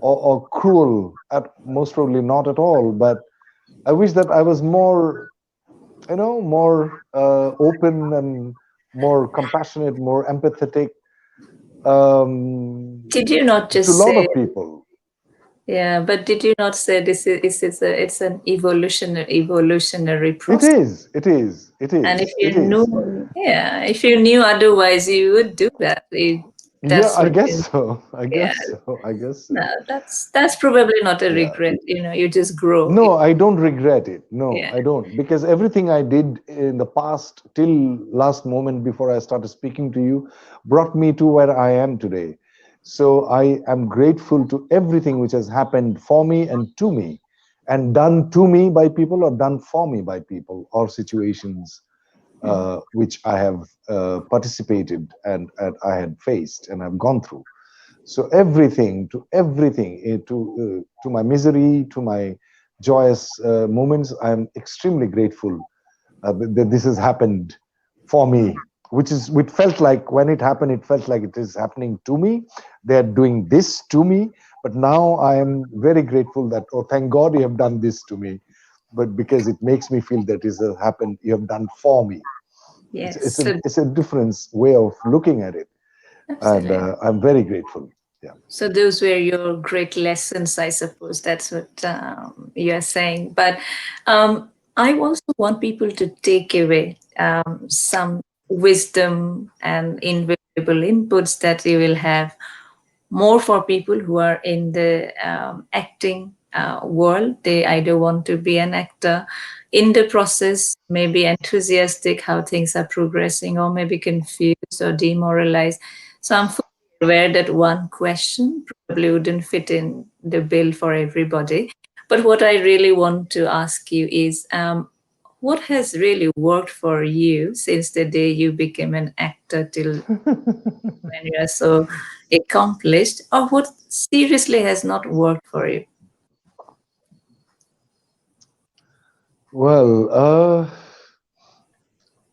or cruel, at most probably not at all. But I wish that I was more, more open and more compassionate, more empathetic, Did you not to a just lot say, of people. yeah, but did you not say it's an evolutionary It process? is, it is, it And if is, you it is. knew, yeah, if you knew otherwise, you would do that. Yeah, That's I what guess you, so. I yeah. guess so. I guess No, so. that's probably not a Yeah. regret. You just grow. No, I don't regret it. No, Yeah. I don't. Because everything I did in the past till last moment before I started speaking to you brought me to where I am today. So I am grateful to everything which has happened for me and to me, and done to me by people or done for me by people or situations Mm. which I have participated and I had faced and I've gone through. So everything, to my misery, to my joyous moments, I'm extremely grateful that this has happened for me. Which felt like when it happened, it felt like it is happening to me. They're doing this to me, but now I am very grateful that, oh, thank God you have done this to me, but because it makes me feel that it has happened, you have done for me. It's Yes. it's a So it's a different way of looking at it, and absolutely. I'm very grateful. Yeah. So those were your great lessons, I suppose. That's what you're saying. But I also want people to take away some wisdom and invaluable inputs that you will have more for people who are in the acting world. They either want to be an actor in the process, maybe enthusiastic how things are progressing, or maybe confused or demoralized. So I'm fully aware that one question probably wouldn't fit in the bill for everybody. But what I really want to ask you is, what has really worked for you since the day you became an actor till when you are so accomplished, or what seriously has not worked for you? Well,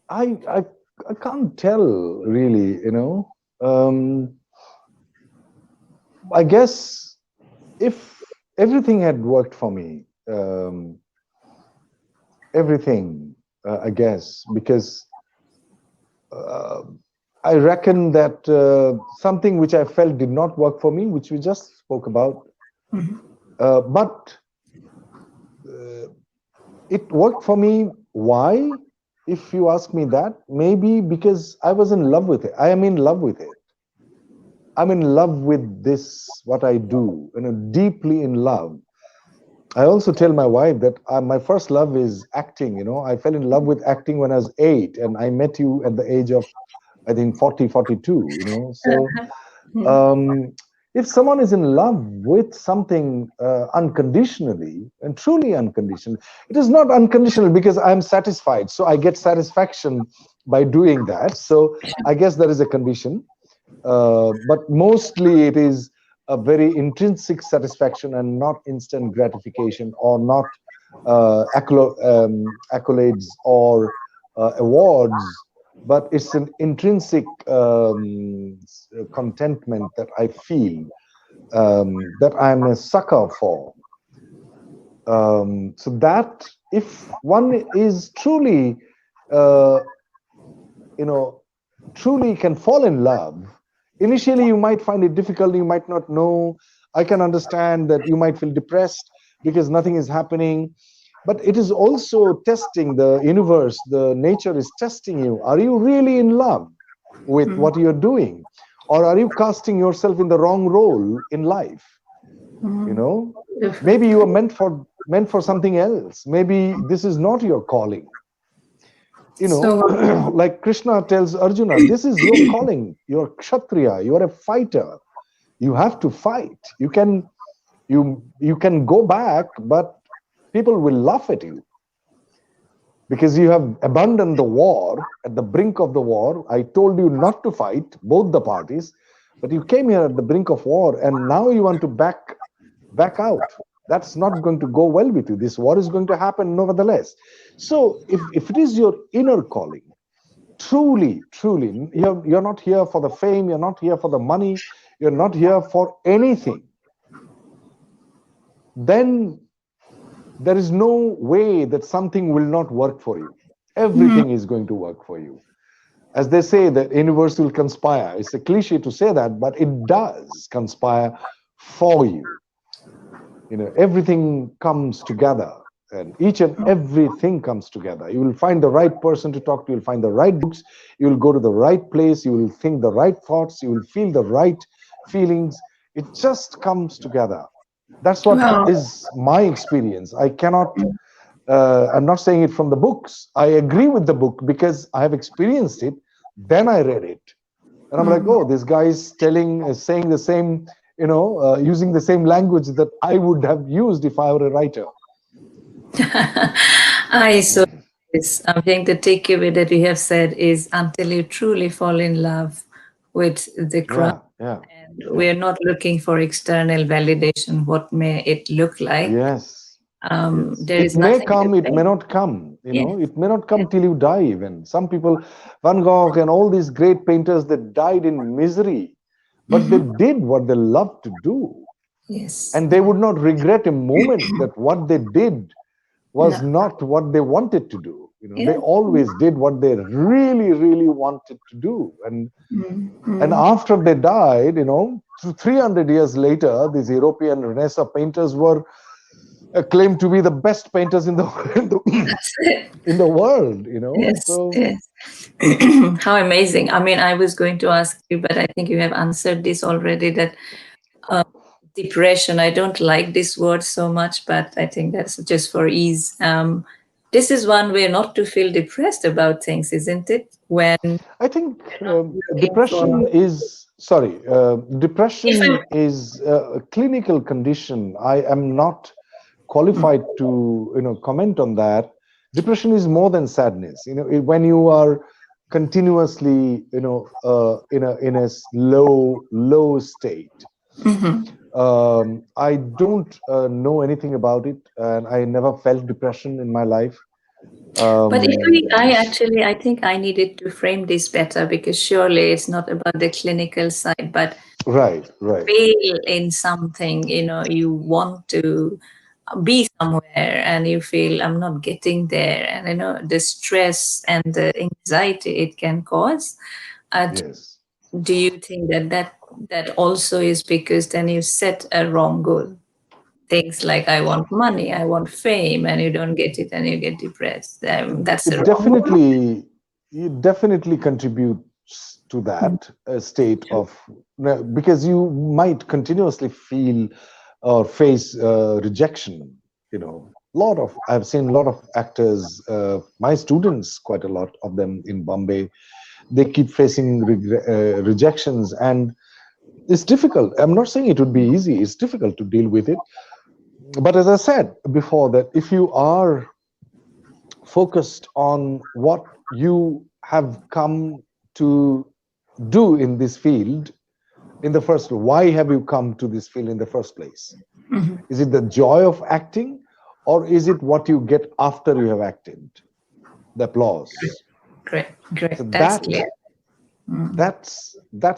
I, I I can't tell really. I guess if everything had worked for me, everything, I guess, because uh, I reckon that something which I felt did not work for me, which we just spoke about, Mhm. but uh, it worked for me. Why? If you ask me that, maybe because I was in love with it. I am in love with it. I'm in love with this, what I do, deeply in love. I also tell my wife that my first love is acting. I fell in love with acting when I was 8, and I met you at the age of, I think, 40, 42. So um, if someone is in love with something unconditionally and truly unconditional, it is not unconditional because I'm satisfied. So I get satisfaction by doing that. So I guess there is a condition. But mostly it is a very intrinsic satisfaction and not instant gratification, or not accolades or awards, but it's an intrinsic contentment that I feel, that I'm a sucker for. So that if one is truly, uh, you know, truly can fall in love, initially you might find it difficult, you might not know. I can understand that you might feel depressed because nothing is happening, but it is also testing the universe. The nature is testing you. Are you really in love with what you're doing, or are you casting yourself in the wrong role in life? you know Maybe you are meant for something else. Maybe this is not your calling. So, Like Krishna tells Arjuna, this is your calling. You're kshatriya, you are a fighter. You have to fight. You can go back, but people will laugh at you because you have abandoned the war. At the brink of the war, I told you not to fight both the parties, but you came here at the brink of war, and now you want to back out. That's not going to go well with you. This war is going to happen nevertheless. So if it is your inner calling, truly, you're not here for the fame, you're not here for the money, you're not here for anything, then there is no way that something will not work for you. Everything is going to work for you. As they say, that universe will conspire. It's a cliche to say that, but it does conspire for you. Everything comes together, and each and everything comes together. You will find the right person to talk to, you'll find the right books, you will go to the right place, you will think the right thoughts, you will feel the right feelings. It just comes together. That's what wow. is my experience. I'm not saying it from the books. I agree with the book because I have experienced it. Then I read it, and I'm like, oh, this guy is saying the same, using the same language that I would have used if I were a writer. I so this. I think the takeaway that you have said is until you truly fall in love with the craft, Yeah, yeah, and yeah. we're not looking for external validation, what may it look like? Yes, yes. There It is may nothing to come, it may say. not come. Yes. It may not come till you die. Even some people, Van Gogh and all these great painters, that died in misery, but they did what they loved to do, Yes. and they would not regret a moment that what they did No. was not what they wanted to do. They Yeah. always did what they really, really wanted to do. And Mm. after they died, 300 years later, these European Renaissance painters were claimed to be the best painters in the in the, That's it. in the world. Yes. So Yes. How amazing. I mean, I was going to ask you, but I think you have answered this already, that uh, depression, I don't like this word so much, but I think that's just for ease. This is one way not to feel depressed about things, isn't it? When I think looking for, if I'm, depression is a clinical condition. I am not qualified to comment on that. Depression is more than sadness. When you are continuously in a low state. I don't know anything about it, and I never felt depression in my life. but if we, I S- actually, I think I needed to frame this better, because surely it's not about the clinical side, but right, right. fail in something, you want to be somewhere and you feel I'm not getting there, and the stress and the anxiety it can cause. Yes. Do you think that also is because then you set a wrong goal? Things like I want money, I want fame, and you don't get it and you get depressed. That's a It wrong goal. definitely, it definitely contributes to that state of, because you might continuously feel or face rejection. Lot of I've seen a lot of actors, my students, quite a lot of them in Bombay. They keep facing rejections, and it's difficult. I'm not saying it would be easy. It's difficult to deal with it. But as I said before, that if you are focused on what you have come to do in this field, in the first, why have you come to this field in the first place? Is it the joy of acting, or is it what you get after you have acted, the applause? Great, So great. That's clear. that's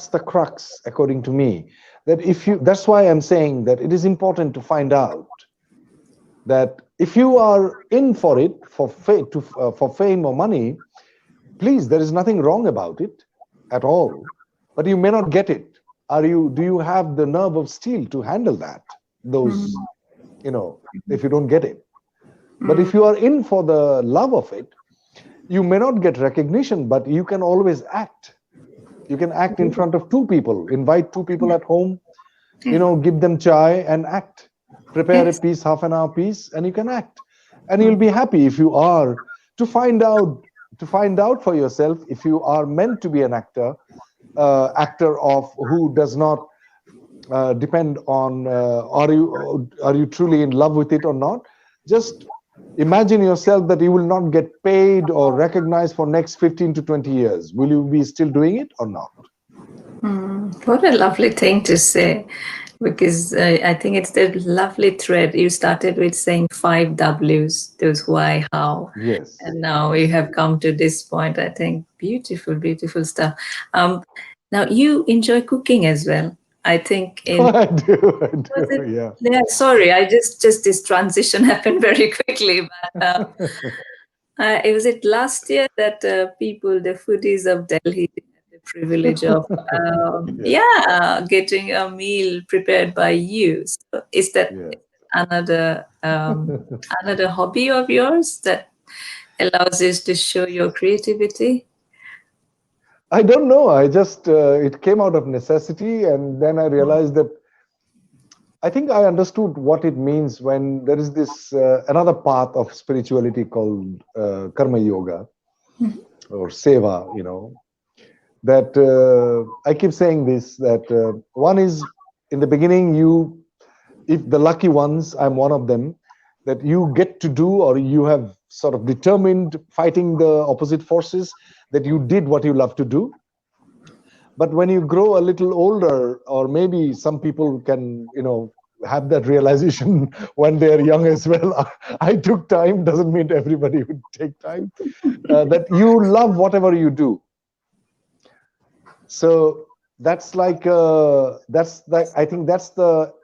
the crux, according to me. That if you, that's why I'm saying that it is important to find out that if you are in for it, for for fame or money, please, there is nothing wrong about it at all. But you may not get it. Do you have the nerve of steel to handle that? Those, if you don't get it. But if you are in for the love of it, you may not get recognition, but you can always act. You can act in front of two people, invite two people at home, give them chai and act. Prepare a piece, half an hour piece, and you can act. And you'll be happy if you are to find out for yourself if you are meant to be an actor of who does not depend on are you truly in love with it or not. Just imagine yourself that you will not get paid or recognized for next 15 to 20 years. Will you be still doing it or not? What a lovely thing to say, because I think it's the lovely thread. You started with saying 5 Ws, those why, how, Yes. and now we have come to this point. I think beautiful, beautiful stuff. Now you enjoy cooking as well. I think in I do. was it? Yeah. Yeah, sorry, I just this transition happened very quickly, but it was it last year that people, the foodies of Delhi, had the privilege of Yes. yeah, getting a meal prepared by you. So is that Yeah. another another hobby of yours that allows us to show your creativity? I don't know. I just it came out of necessity, and then I realized that I think I understood what it means when there is this another path of spirituality called karma yoga or seva. That I keep saying this, that one is, in the beginning, if the lucky ones, I'm one of them, that you get to do, or you have sort of determined, fighting the opposite forces, that you did what you love to do. But when you grow a little older, or maybe some people can, have that realization when they're young as well. I took time, doesn't mean everybody would take time, that you love whatever you do. So that's like I think that's the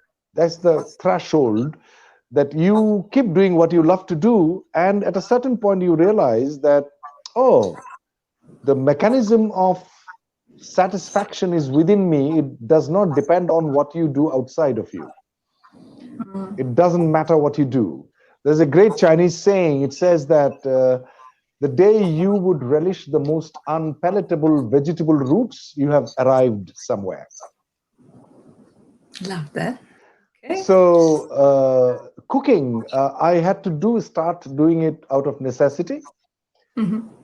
threshold, that you keep doing what you love to do, and at a certain point you realize that, oh, the mechanism of satisfaction is within me. It does not depend on what you do outside of you. It doesn't matter what you do. There's a great Chinese saying. It says that the day you would relish the most unpalatable vegetable roots, you have arrived somewhere. Love that. Okay. So cooking, I had to start doing it out of necessity,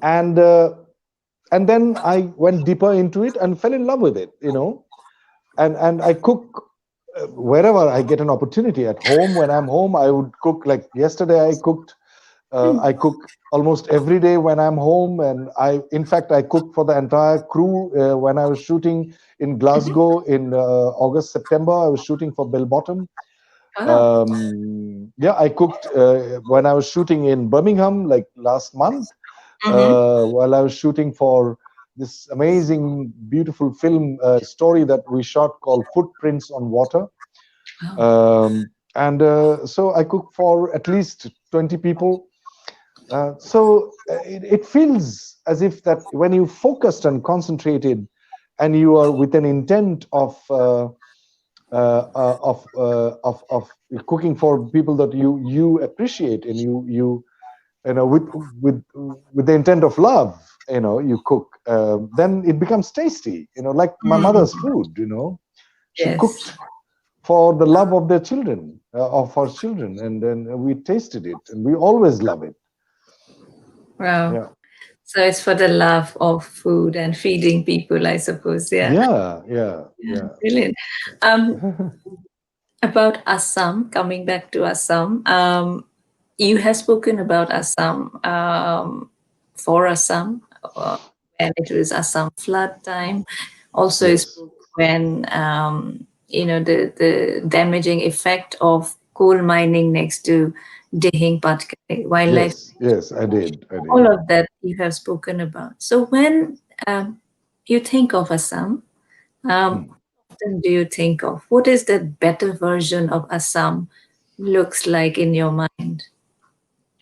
and then I went deeper into it and fell in love with it. And I cook wherever I get an opportunity. At home, when I'm home, I would cook. Like yesterday, I cooked. I cook almost every day when I'm home, and in fact, I cooked for the entire crew when I was shooting in Glasgow in August, September. I was shooting for Bell Bottom. Wow. Yeah, I cooked when I was shooting in Birmingham, like last month, while I was shooting for this amazing, beautiful film story that we shot called Footprints on Water. And so I cook for at least 20 people. So it feels as if that when you focused and concentrated, and you are with an intent of cooking for people that you appreciate, and with with with the intent of love, you cook, then it becomes tasty, like my mother's Mm, food. She yes. cooked for the love of their children, of our children, and then we tasted it, and we always love it. Wow. Yeah, So it's for the love of food and feeding people, I suppose. Yeah. yeah, yeah, Yeah, yeah. brilliant. Um, about Assam, coming back to Assam, you have spoken about Assam, for Assam, when it was Assam flood time. Also, you Yes, spoke when the damaging effect of coal mining next to Dihing Patkai wildlife. yes, yes. I did. All of that you have spoken about. So when you think of Assam, Hmm. often do you think of? What is the better version of Assam looks like in your mind?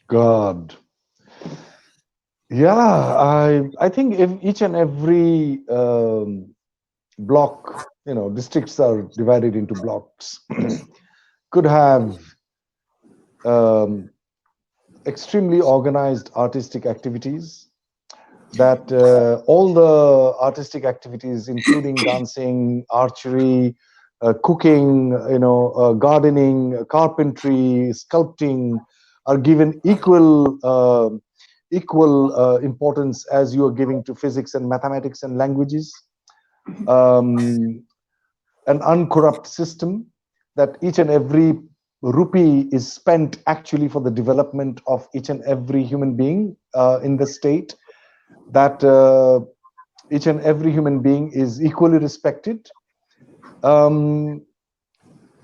God, yeah. I think if each and every block, districts are divided into blocks, could have um, extremely organized artistic activities, that all the artistic activities, including dancing, archery, cooking, gardening, carpentry, sculpting, are given equal importance as you are giving to physics and mathematics and languages. Um, an uncorrupt system, that each and every rupee is spent actually for the development of each and every human being in the state, that each and every human being is equally respected. Um,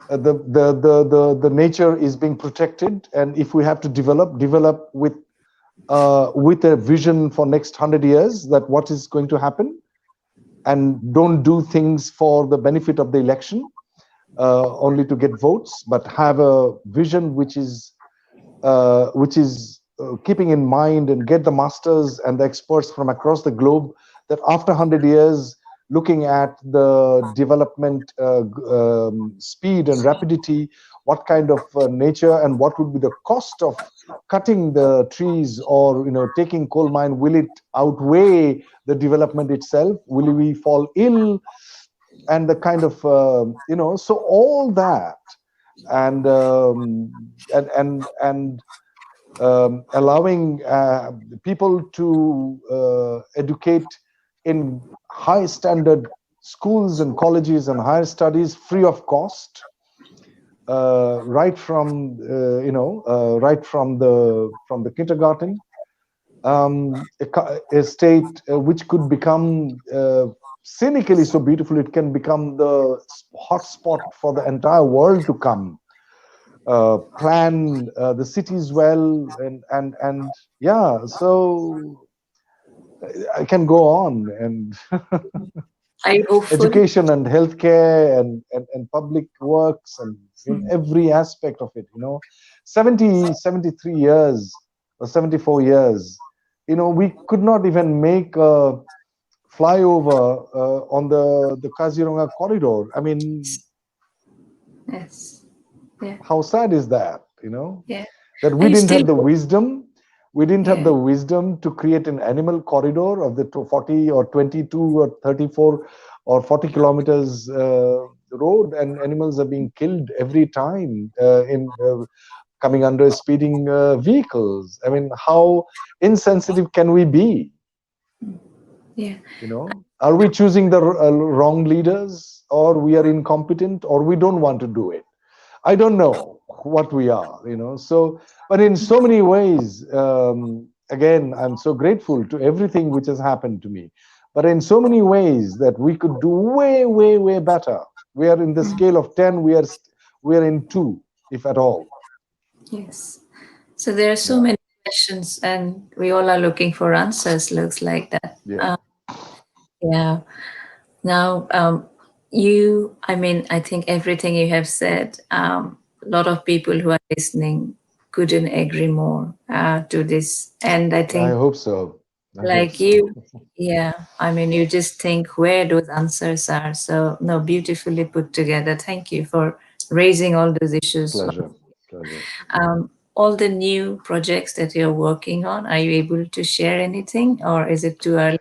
the nature is being protected, and if we have to develop with a vision for next 100 years, that what is going to happen, and don't do things for the benefit of the election, only to get votes, but have a vision which is keeping in mind, and get the masters and the experts from across the globe, that after 100 years, looking at the development speed and rapidity, what kind of nature, and what would be the cost of cutting the trees, or taking coal mine, will it outweigh the development itself, will we fall ill, and the kind of so all that, and allowing people to educate in high standard schools and colleges and higher studies, free of cost, right from the kindergarten, a state which could become cynically so beautiful, it can become the hotspot for the entire world to come, plan the cities well, and yeah, so I can go on, and Are you hopeful? education and healthcare, and public works, and in every aspect of it, 73 years or 74 years, we could not even make a flyover on the Kaziranga corridor. I mean, Yes. Yeah. how sad is that, Yeah. that Are we you didn't still? have the wisdom, Yeah. to create an animal corridor of the 40 or 22 or 34 or 40 kilometers road, and animals are being killed every time in coming under speeding vehicles. I mean, how insensitive can we be? Yeah. Are we choosing the wrong leaders, or we are incompetent, or we don't want to do it? I don't know what we are, So, but in so many ways, again, I'm so grateful to everything which has happened to me. But in so many ways that we could do way, way, way better. We are in the scale of 10. We are in 2, if at all. Yes. So there are so Yeah, many questions, and we all are looking for answers. Looks like that. yeah. Yeah. Now, I mean, I think everything you have said, a lot of people who are listening couldn't agree more to this. And I I think, hope so. I hope like so. you, yeah, I mean, you just think where those answers are. So, no, beautifully put together. Thank you for raising all those issues. Pleasure, pleasure. all the new projects that you're working on? Are you able to share anything, or is it too early?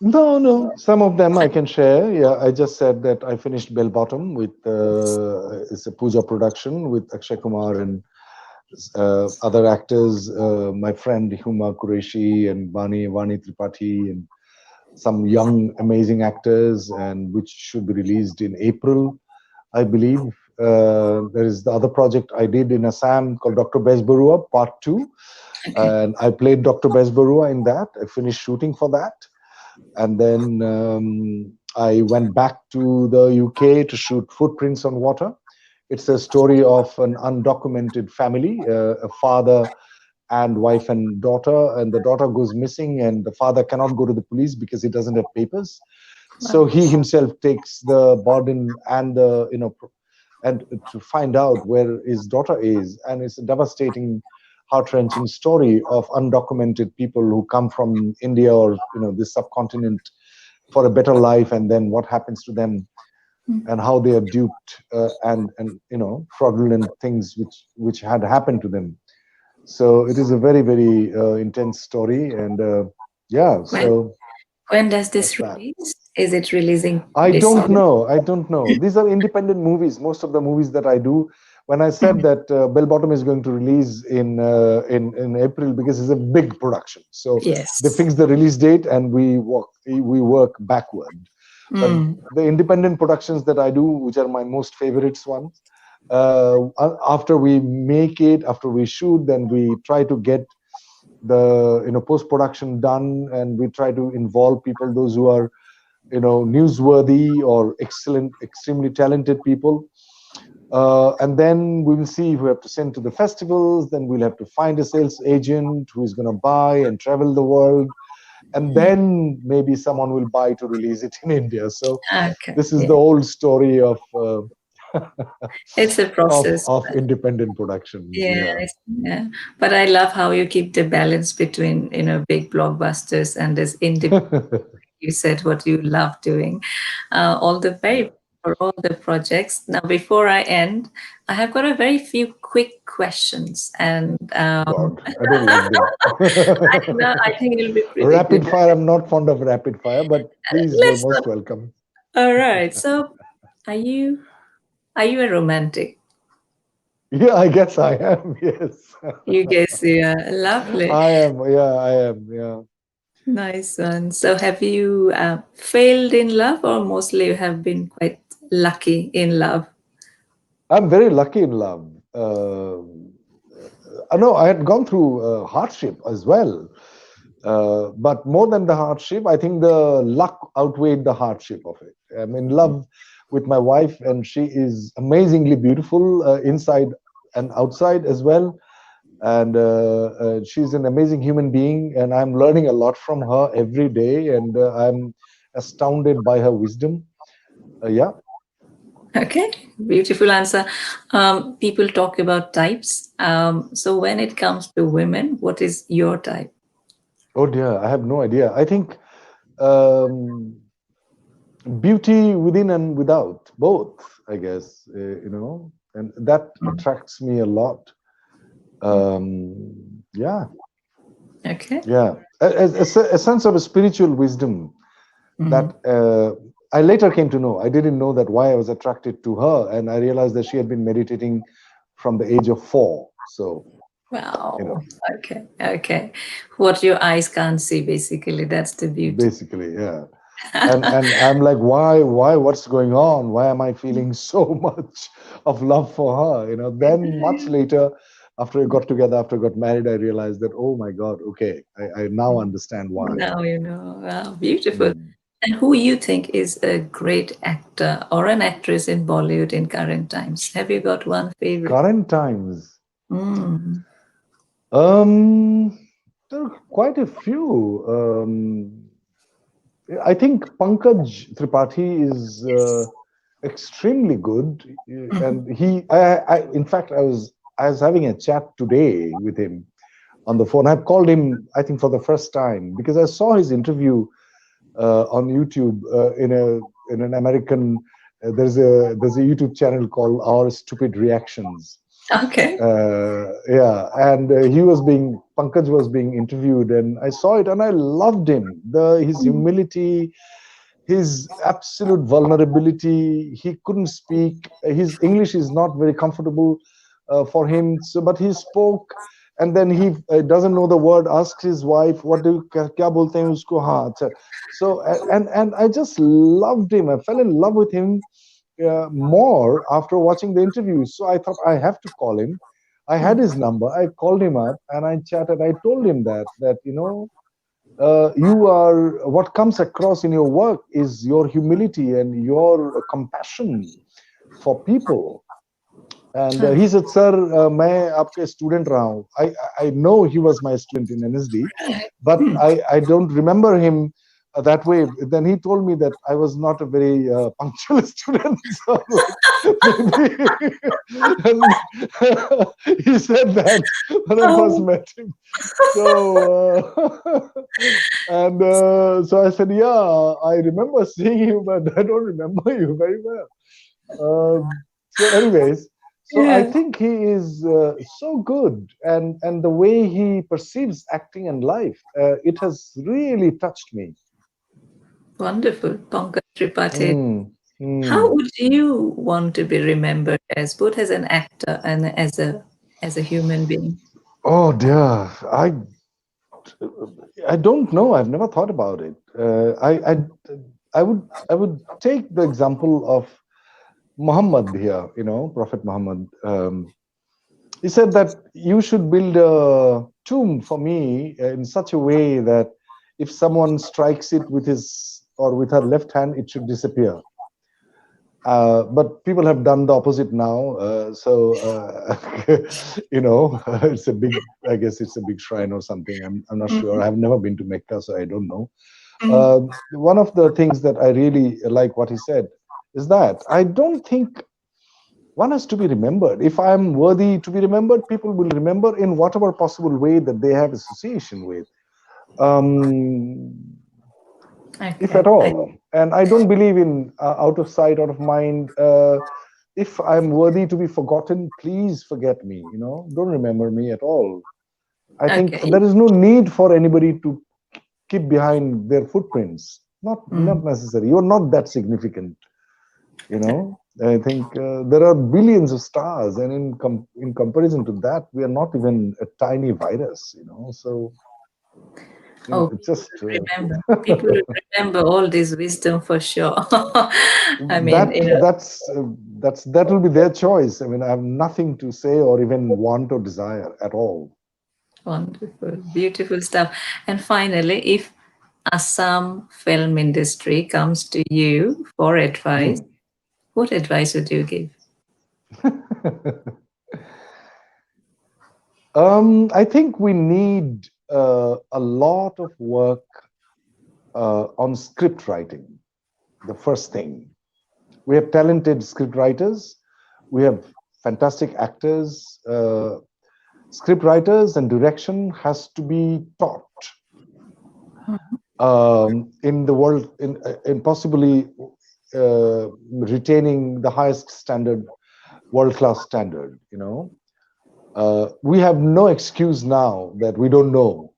No, no. Some of them I can share. Yeah, I just said that I finished Bell Bottom with it's a puja production with Akshay Kumar and other actors. My friend Huma Qureshi and Vani Tripathi and some young amazing actors, and which should be released in April, I believe. There is the other project I did in Assam called Dr. Besbarua Part 2, Okay. and I played Dr. Besbarua in that. I finished shooting for that, and then I went back to the UK to shoot Footprints on Water. It's a story of an undocumented family, a father and wife and daughter, and the daughter goes missing, and the father cannot go to the police because he doesn't have papers. So Wow. he himself takes the burden and the and to find out where his daughter is, and it's a devastating, heart-wrenching story of undocumented people who come from India or this subcontinent for a better life, and then what happens to them and how they are duped, and fraudulent things which had happened to them. So it is a very, very intense story, and yeah, When so when does that's this that. release? Is it releasing I this don't year? know. I don't know. These are independent movies. Most of the movies that I do. When I said Mhm. that Bell Bottom is going to release in April because it's a big production, so they Yes. fix the release date and we work backward. But Mm. the independent productions that I do, which are my most favorites ones, after we make it, after we shoot, then we try to get the post production done, and we try to involve people, those who are newsworthy or excellent, extremely talented people. And then we will see if we have to send to the festivals. Then we'll have to find a sales agent who is going to buy and travel the world. And then maybe someone will buy to release it in India. So Okay. this is the Yeah. old story of It's a process. of independent productions. Yeah, Yeah. yeah. But I love how you keep the balance between, big blockbusters and this independent, you said what you love doing. All the very Yeah. best for all the projects. Now, before I end, I have got a very few quick questions, and God, I don't like them. I think it'll be pretty good. Rapid fire. I'm not fond of rapid fire, but please, you're Let's most not. welcome. All right. So, are you are you a romantic? Yeah, I guess I am. Yes, You guess, yeah, lovely. I am. Yeah, I am. Yeah, Nice one. So, have you failed in love, or mostly you have been quite lucky in love? I'm very lucky in love. I know I had gone through hardship as well, but more than the hardship, I think the luck outweighed the hardship of it. I'm in love with my wife, and she is amazingly beautiful inside and outside as well. And she's an amazing human being, and I'm learning a lot from her every day, and I'm astounded by her wisdom. Yeah. Okay, beautiful answer. People talk about types. So, when it comes to women, what is your type? Oh dear, I have no idea. I think um, beauty within and without, both, I guess, and that attracts me a lot. Yeah, Okay. yeah. A sense of a spiritual wisdom Mhm. that I later came to know. I didn't know that why I was attracted to her, and I realized that she had been meditating from the age of 4. So, you Wow. know, Okay. Okay. What your eyes can't see, basically. That's the beauty. basically, yeah. And I'm like, why, what's going on? Why am I feeling so much of love for her? Then much later, after we got together, after we got married, I realized that, oh my God, okay, I now understand why. Now you know. Wow, beautiful. Mm. And who you think is a great actor or an actress in Bollywood in current times? Have you got one favorite? Current times. Mm. Um, there are quite a few. I think Pankaj Tripathi is Yes. extremely good, Mhm. and in fact, I was having a chat today with him on the phone. I've called him, I think, for the first time because I saw his interview on YouTube in an American. There's a YouTube channel called Our Stupid Reactions, Okay. Yeah, and Pankaj was being interviewed, and I saw it, and I loved him. His humility, his absolute vulnerability. He couldn't speak. His English is not very comfortable for him. So, but he spoke, and then he doesn't know the word. Asks his wife, "What do kya bolte hain usko?" Ha, acha. So, and I just loved him. I fell in love with him more after watching the interview. So I thought I have to call him. I had his number. I called him up and I chatted. I told him that you are what comes across in your work is your humility and your compassion for people. And he said, "Sir, मैं आपके student रहा हूँ." I know he was my student in NSD, but I don't remember him that way. Then he told me that I was not a very punctual student, so maybe. And he said that when I first Oh, met him. So and so I said, "Yeah, I remember seeing you, but I don't remember you very well." So, anyways, so I yeah. think he is so good, and the way he perceives acting and life, it has really touched me. Wonderful. Pankaj Tripathi. Mm, How mm. would you want to be remembered as both as an actor and as a human being? Oh dear, I don't know. I've never thought about it. I would take the example of Muhammad here. Prophet Muhammad. He said that you should build a tomb for me in such a way that if someone strikes it with his or with her left hand, it should disappear. But people have done the opposite now. It's a big. I guess it's a big shrine or something. I'm not sure. Mhm. I've never been to Mecca, so I don't know. Mhm. One of the things that I really like what he said is that I don't think one has to be remembered. If I'm worthy to be remembered, people will remember in whatever possible way that they have association with, um, if Okay. at all. And I don't believe in out of sight, out of mind. If I'm worthy to be forgotten, please forget me. Don't remember me at all. I think Okay. there is no need for anybody to keep behind their footprints. Not Mm. necessary. You're not that significant. I think there are billions of stars, and in comparison to that, we are not even a tiny virus. So Oh, it's just people will remember all this wisdom for sure. I mean, that will be their choice. I mean, I have nothing to say or even want or desire at all. wonderful, beautiful stuff. And finally, if Assam film industry comes to you for advice, what advice would you give? I think we need a lot of work on script writing. The first thing, we have talented script writers, we have fantastic actors. Script writers and direction has to be taught in the world, in possibly retaining the highest standard, world class standard. We have no excuse now that we don't know.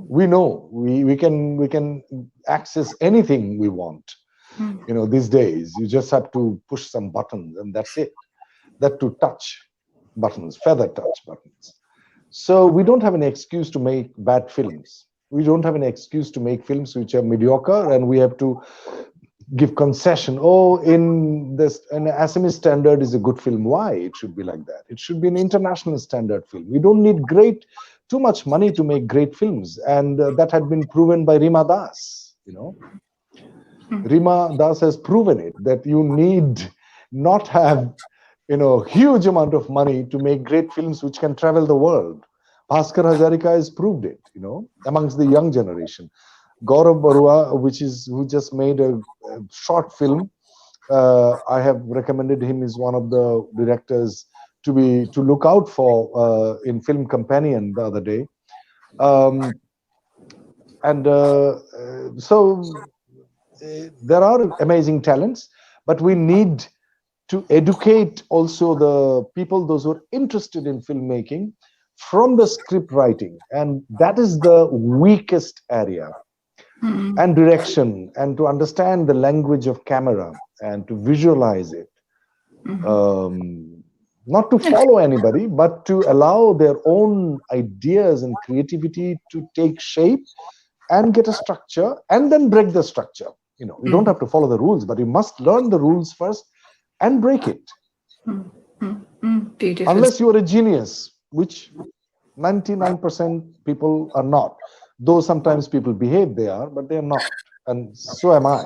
We know we can access anything we want. These days you just have to push some buttons and that's it. That to touch buttons, feather touch buttons. So we don't have an excuse to make bad films. We don't have an excuse to make films which are mediocre, and we have to give concession. Oh, in this, an Assamese standard is a good film. Why it should be like that? It should be an international standard film. We don't need too much money to make great films, and that had been proven by Rima Das. Rima Das has proven it that you need not have huge amount of money to make great films which can travel the world. Bhaskar Hazarika has proved it, amongst the young generation. Gaurav Barua, who just made a short film. I have recommended him as one of the directors to look out for in Film Companion the other day. Um, and so there are amazing talents, but we need to educate also the people, those who are interested in filmmaking, from the script writing. And that is the weakest area, Mm, and direction, and to understand the language of camera and to visualize it. mhm. Not to follow anybody, but to allow their own ideas and creativity to take shape and get a structure and then break the structure. You don't Mm, have to follow the rules, but you must learn the rules first and break it. mm, mm, beautiful. Unless you are a genius, which 99% people are not. Though sometimes people behave they are, but they are not. And so am I.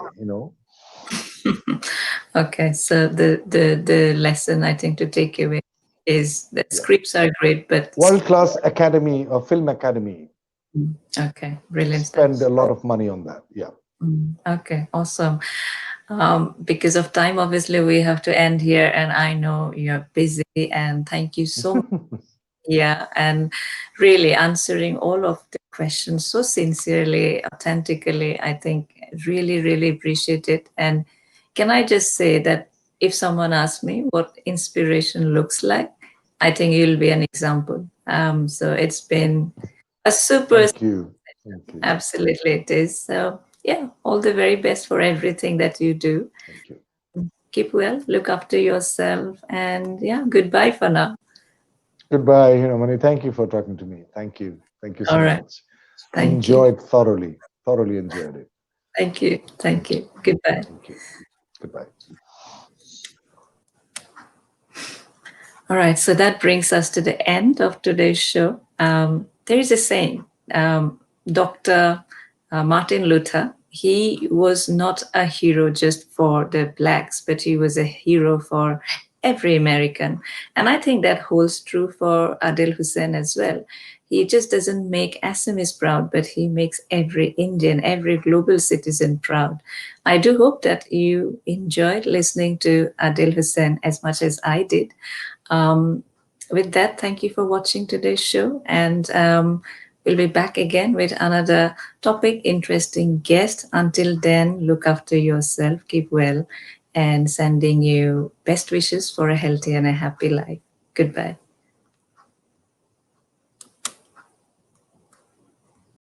Okay, so the lesson I think to take away is that Yeah. scripts are great, but World class academy or film academy. okay, brilliant stuff. Spend a lot of money on that. Yeah. Okay, awesome. Because of time, obviously, we have to end here, and I know you're busy. And thank you so much. Yeah, and really answering all of the questions so sincerely, authentically. I think really, really appreciate it. And can I just say that if someone asks me what inspiration looks like, I think you'll be an example. So it's been a super, Thank you. Thank you. absolutely, it is. So yeah, all the very best for everything that you do. Thank you. Keep well, look after yourself, and yeah, goodbye for now. Goodbye, Hiramani. Thank you for talking to me. Thank you. Thank you All so right. much. Thank you. Enjoyed thoroughly. Thoroughly enjoyed it. Thank you. Thank Thank you. you. Goodbye. Thank you. Goodbye. All right. So that brings us to the end of today's show. There is a saying, Dr. Martin Luther, he was not a hero just for the blacks, but he was a hero for every American. And I think that holds true for Adil Hussain as well. He just doesn't make Assamese proud, but he makes every Indian, every global citizen proud. I do hope that you enjoyed listening to Adil Hussain as much as I did. Um, with that, thank you for watching today's show, and we'll be back again with another topic, interesting guest. Until then, look after yourself, keep well, and sending you best wishes for a healthy and a happy life. Goodbye.